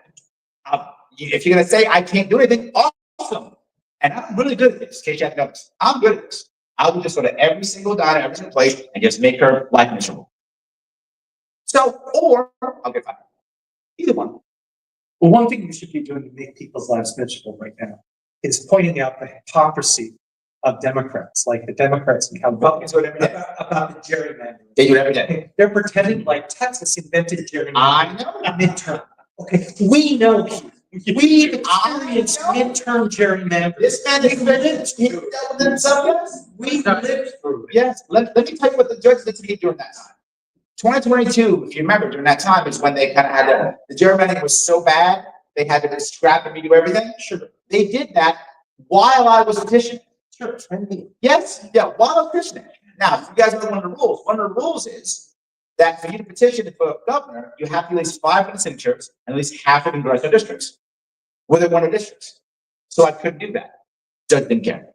If you're going to say I can't do anything, awesome. And I'm really good at this, in case you haven't noticed. I'm good at this. I will just go to every single diner, every single place, and just make her life miserable. So, or I'll get fired. Either one. Well, one thing you should be doing to make people's lives miserable right now is pointing out the hypocrisy of Democrats, like the Democrats in California, about the gerrymandering. They do it every day. They're pretending like Texas invented gerrymandering. I know. A midterm. Okay, we know We experienced midterm gerrymandering. This man is finished. He dealt with it sometimes. We lived through it. Yes, let me tell you what the judge did to me during that time. 2022, if you remember, during that time is when they kind of had the gerrymandering was so bad, they had to scrap and redo everything. Sure. They did that while I was petitioning. Sure. Yes, yeah, while I was petitioning. Now, if you guys know one of the rules is that for you to petition for governor, you have to at least 500 signatures and at least half of congressional districts. Within one of the districts. So I couldn't do that. Judge didn't care.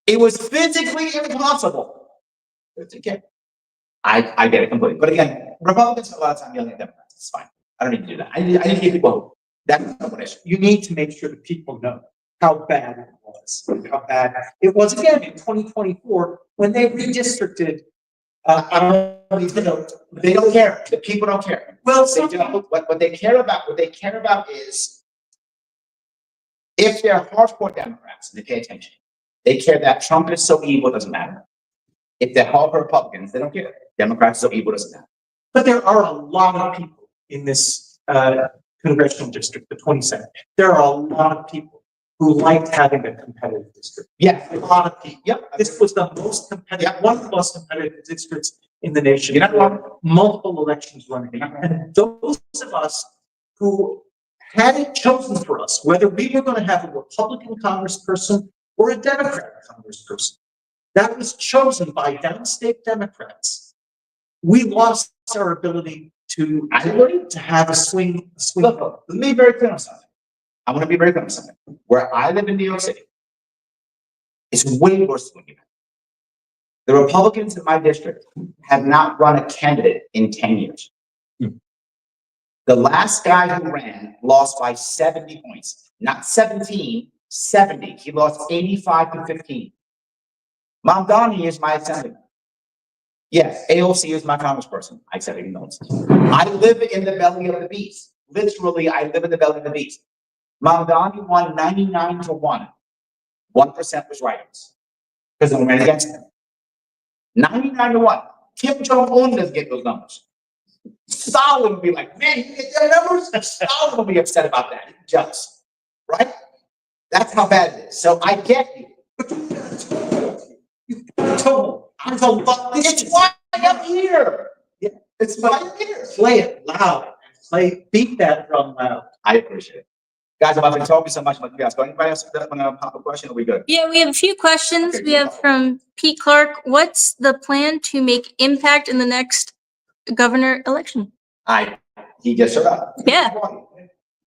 It was physically impossible. Judge didn't care. I get it completely. But again, Republicans spend a lot of time yelling at Democrats. It's fine. I don't need to do that. I need to give people hope. That's not what issue. You need to make sure that people know how bad it was, how bad it was again in 2024 when they redistricted. They don't care. The people don't care. Well, They don't. What they care about is if they're hardcore Democrats, they pay attention. They care that Trump is so evil, it doesn't matter. If they're hardcore Republicans, they don't care. Democrats so evil, doesn't matter. but there are a lot of people in this congressional district, the 27th. There are a lot of people who liked having a competitive district. Yeah. A lot of people. Yep. This was the most competitive, one of the most competitive districts in the nation. You're not wrong. Multiple elections running. And those of us who had it chosen for us, whether we were going to have a Republican congressperson or a Democrat congressperson, that was chosen by downstate Democrats. We lost our ability to have a swing. Look, let me be very clear on something. I want to be very clear on something. Where I live in New York City, it's way worse than you. The Republicans in my district have not run a candidate in 10 years. The last guy who ran lost by 70 points, not 17, 70. He lost 85 to 15. Mamdani is my assemblyman. Yes, AOC is my congressperson. I said it knows. I live in the belly of the beast. Literally, I live in the belly of the beast. Mamdani won 99 to 1. 1% was write-ins because no one ran against him. 99 to 1. Kim Jong-un doesn't get those numbers. Stalin would be like, man, you get their numbers? Stalin would be upset about that. He's jealous. Right? That's how bad it is. So I get you. There's a lot. It's why I'm here. Yeah. It's why I'm here. Play it loud. Beat that drum loud. I appreciate it. Guys, I've been talking so much about you guys. Anybody else want to pop a question? Are we good? Yeah, we have a few questions. Okay, We have from Pete Clark. What's the plan to make impact in the next governor election? He just showed up. Yeah.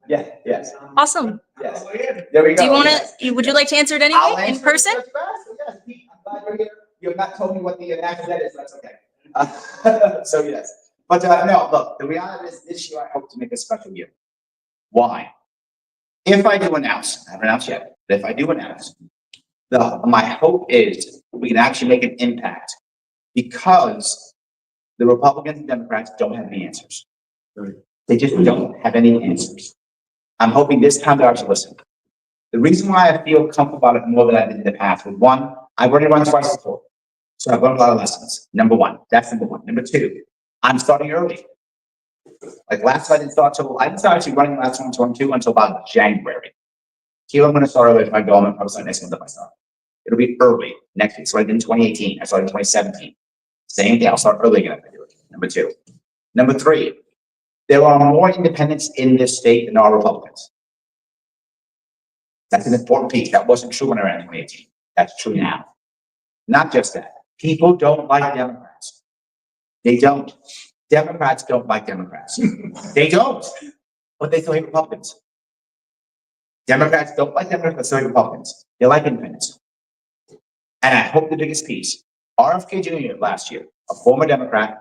Yeah, yes, Awesome. yes. There we go. Do you want Yes. to, would you like to answer it I'll anyway, in answer person? it fast. Yes, Pete, I'm glad you're here. You have not told me what the accident is, that's okay. So yes, but no, look, the reality is this year I hope to make a special year. Why? If I do announce, I haven't announced yet, but if I do announce, my hope is we can actually make an impact because the Republicans and Democrats don't have any answers. They just don't have any answers. I'm hoping this time they'll actually listen. The reason why I feel comfortable about it more than I did in the past was one, I've already run twice before. So I've learned a lot of lessons. Number one, that's number one. Number two, I'm starting early. Like last time I didn't start actually running last 2022 until about January. Here I'm going to start early if I go, I'm going to probably start next month if I start. It'll be early next week. So I did in 2018, I started in 2017. Same thing, I'll start early again if I do it. Number two. Number three, there are more independents in this state than there are Republicans. That's an important piece. That wasn't true when I ran in 2018. That's true now. Not just that. People don't like Democrats. They don't. Democrats don't like Democrats. They don't. But they still hate Republicans. Democrats don't like Democrats, but still hate Republicans. They like independents. And I hope the biggest piece, RFK Jr. last year, a former Democrat,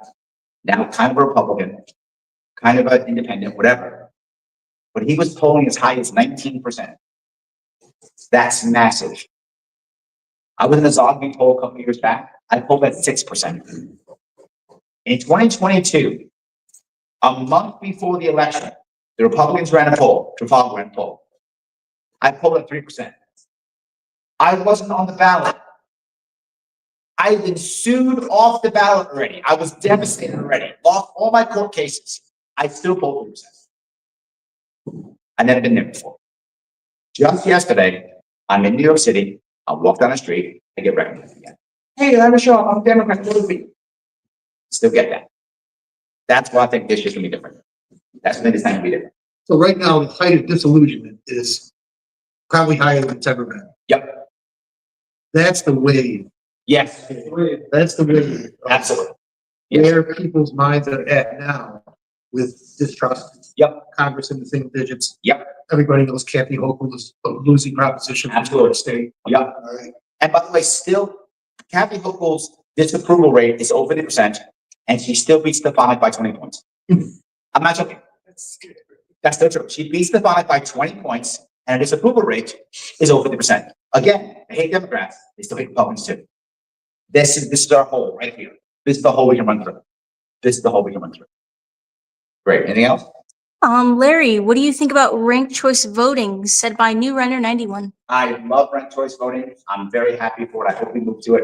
now kind of a Republican, kind of an independent, whatever. But he was polling as high as 19%. That's massive. I was in a Zogby poll a couple of years back. I polled at 6%. In 2022, a month before the election, the Republicans ran a poll, Trafalgar ran a poll. I polled at 3%. I wasn't on the ballot. I had been sued off the ballot already. I was devastated already. Lost all my court cases. I still polled 3%. I've never been there before. Just yesterday, I'm in New York City. I walk down the street, I get recognized again. Hey, I'm Michelle, I'm Democrat, what do we? Still get that. That's why I think this year's gonna be different. That's when it's time to be different. So right now, the height of disillusionment is probably higher than it's ever been. Yep, That's the wave. yes, That's the wave. absolutely. Yes, Where people's minds are at now with distrust. Yep. Congress in the single digits. Yep. Everybody knows Kathy Hochul is a losing proposition. for New Absolutely. York State. yep. All right. And by the way, still, Kathy Hochul's disapproval rate is over 50%, and she still beats Stefanik by 20 points. I'm not joking. That's still true. She beats Stefanik by 20 points, and her disapproval rate is over 50%. Again, I hate Democrats. They still hate Republicans too. This is our hole right here. This is the hole we can run through. This is the hole we can run through. Great. Anything else? Larry, what do you think about ranked choice voting said by New Runner 91? I love ranked choice voting. I'm very happy for it. I hope we move to it.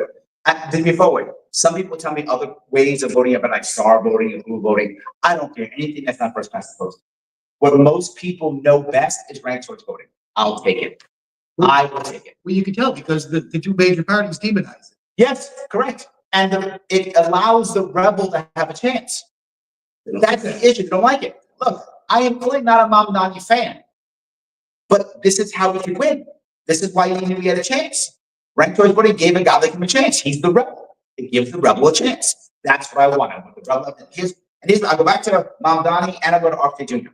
To be forward, some people tell me other ways of voting, about like star voting and blue voting. I don't care. Anything that's not first past the post. What most people know best is ranked choice voting. I'll take it. I will take it. Well, you can tell because the two major parties demonize it. Yes, correct. And it allows the rebel to have a chance. That's the issue. They don't like it. Look, I am really not a Mamdani fan, but this is how we can win. This is why we had a chance. Ranked choice voting gave a guy like him a chance. He's the rebel. It gives the rebel a chance. That's what I want. I want the rebel. I go back to Mamdani and I go to RFK Jr.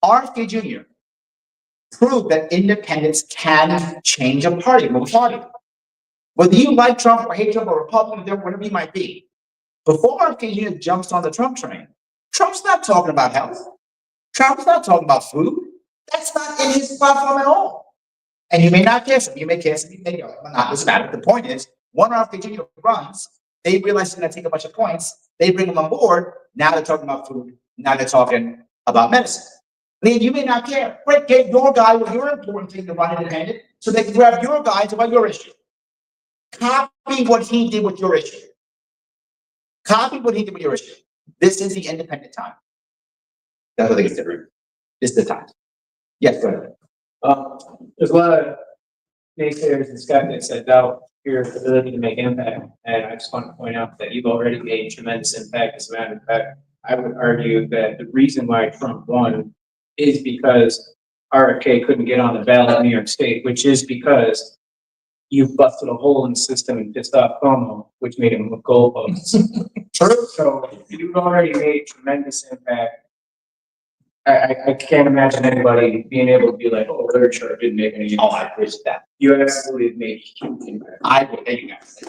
RFK Jr. proved that independents can change a party, move a party. Whether you like Trump or hate Trump or Republican, whatever you might be, before RFK Jr. jumps on the Trump train, Trump's not talking about health. Trump's not talking about food. That's not in his platform at all. And you may not care, some you may care, some you may not. Doesn't matter. The point is, when RFK Jr. runs, they realize he's going to take a bunch of points. They bring him on board. Now they're talking about food. Now they're talking about medicine. Lee, you may not care. Great, get your guy with your important thing to run independent, so they can grab your guy and talk about your issue. Copy what he did with your issue. Copy what he did with your issue. This is the independent time. That's what I think is different. This is the time. Yes, go ahead. There's a lot of naysayers and skeptics that doubt your ability to make impact. And I just want to point out that you've already made tremendous impact. As a matter of fact, I would argue that the reason why Trump won is because RFK couldn't get on the ballot in New York State, which is because you busted a hole in the system and pissed off Cuomo, which made him a goalpost. True. So you've already made tremendous impact. I can't imagine anybody being able to be like, oh, literature didn't make any impact. Oh, I appreciate that. You absolutely have made huge impact. I will. Thank you guys.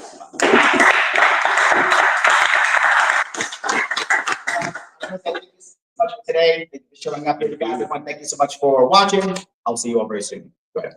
Thank you so much for today. Thank you for showing up here, guys. Everyone, thank you so much for watching. I'll see you all very soon. Go ahead.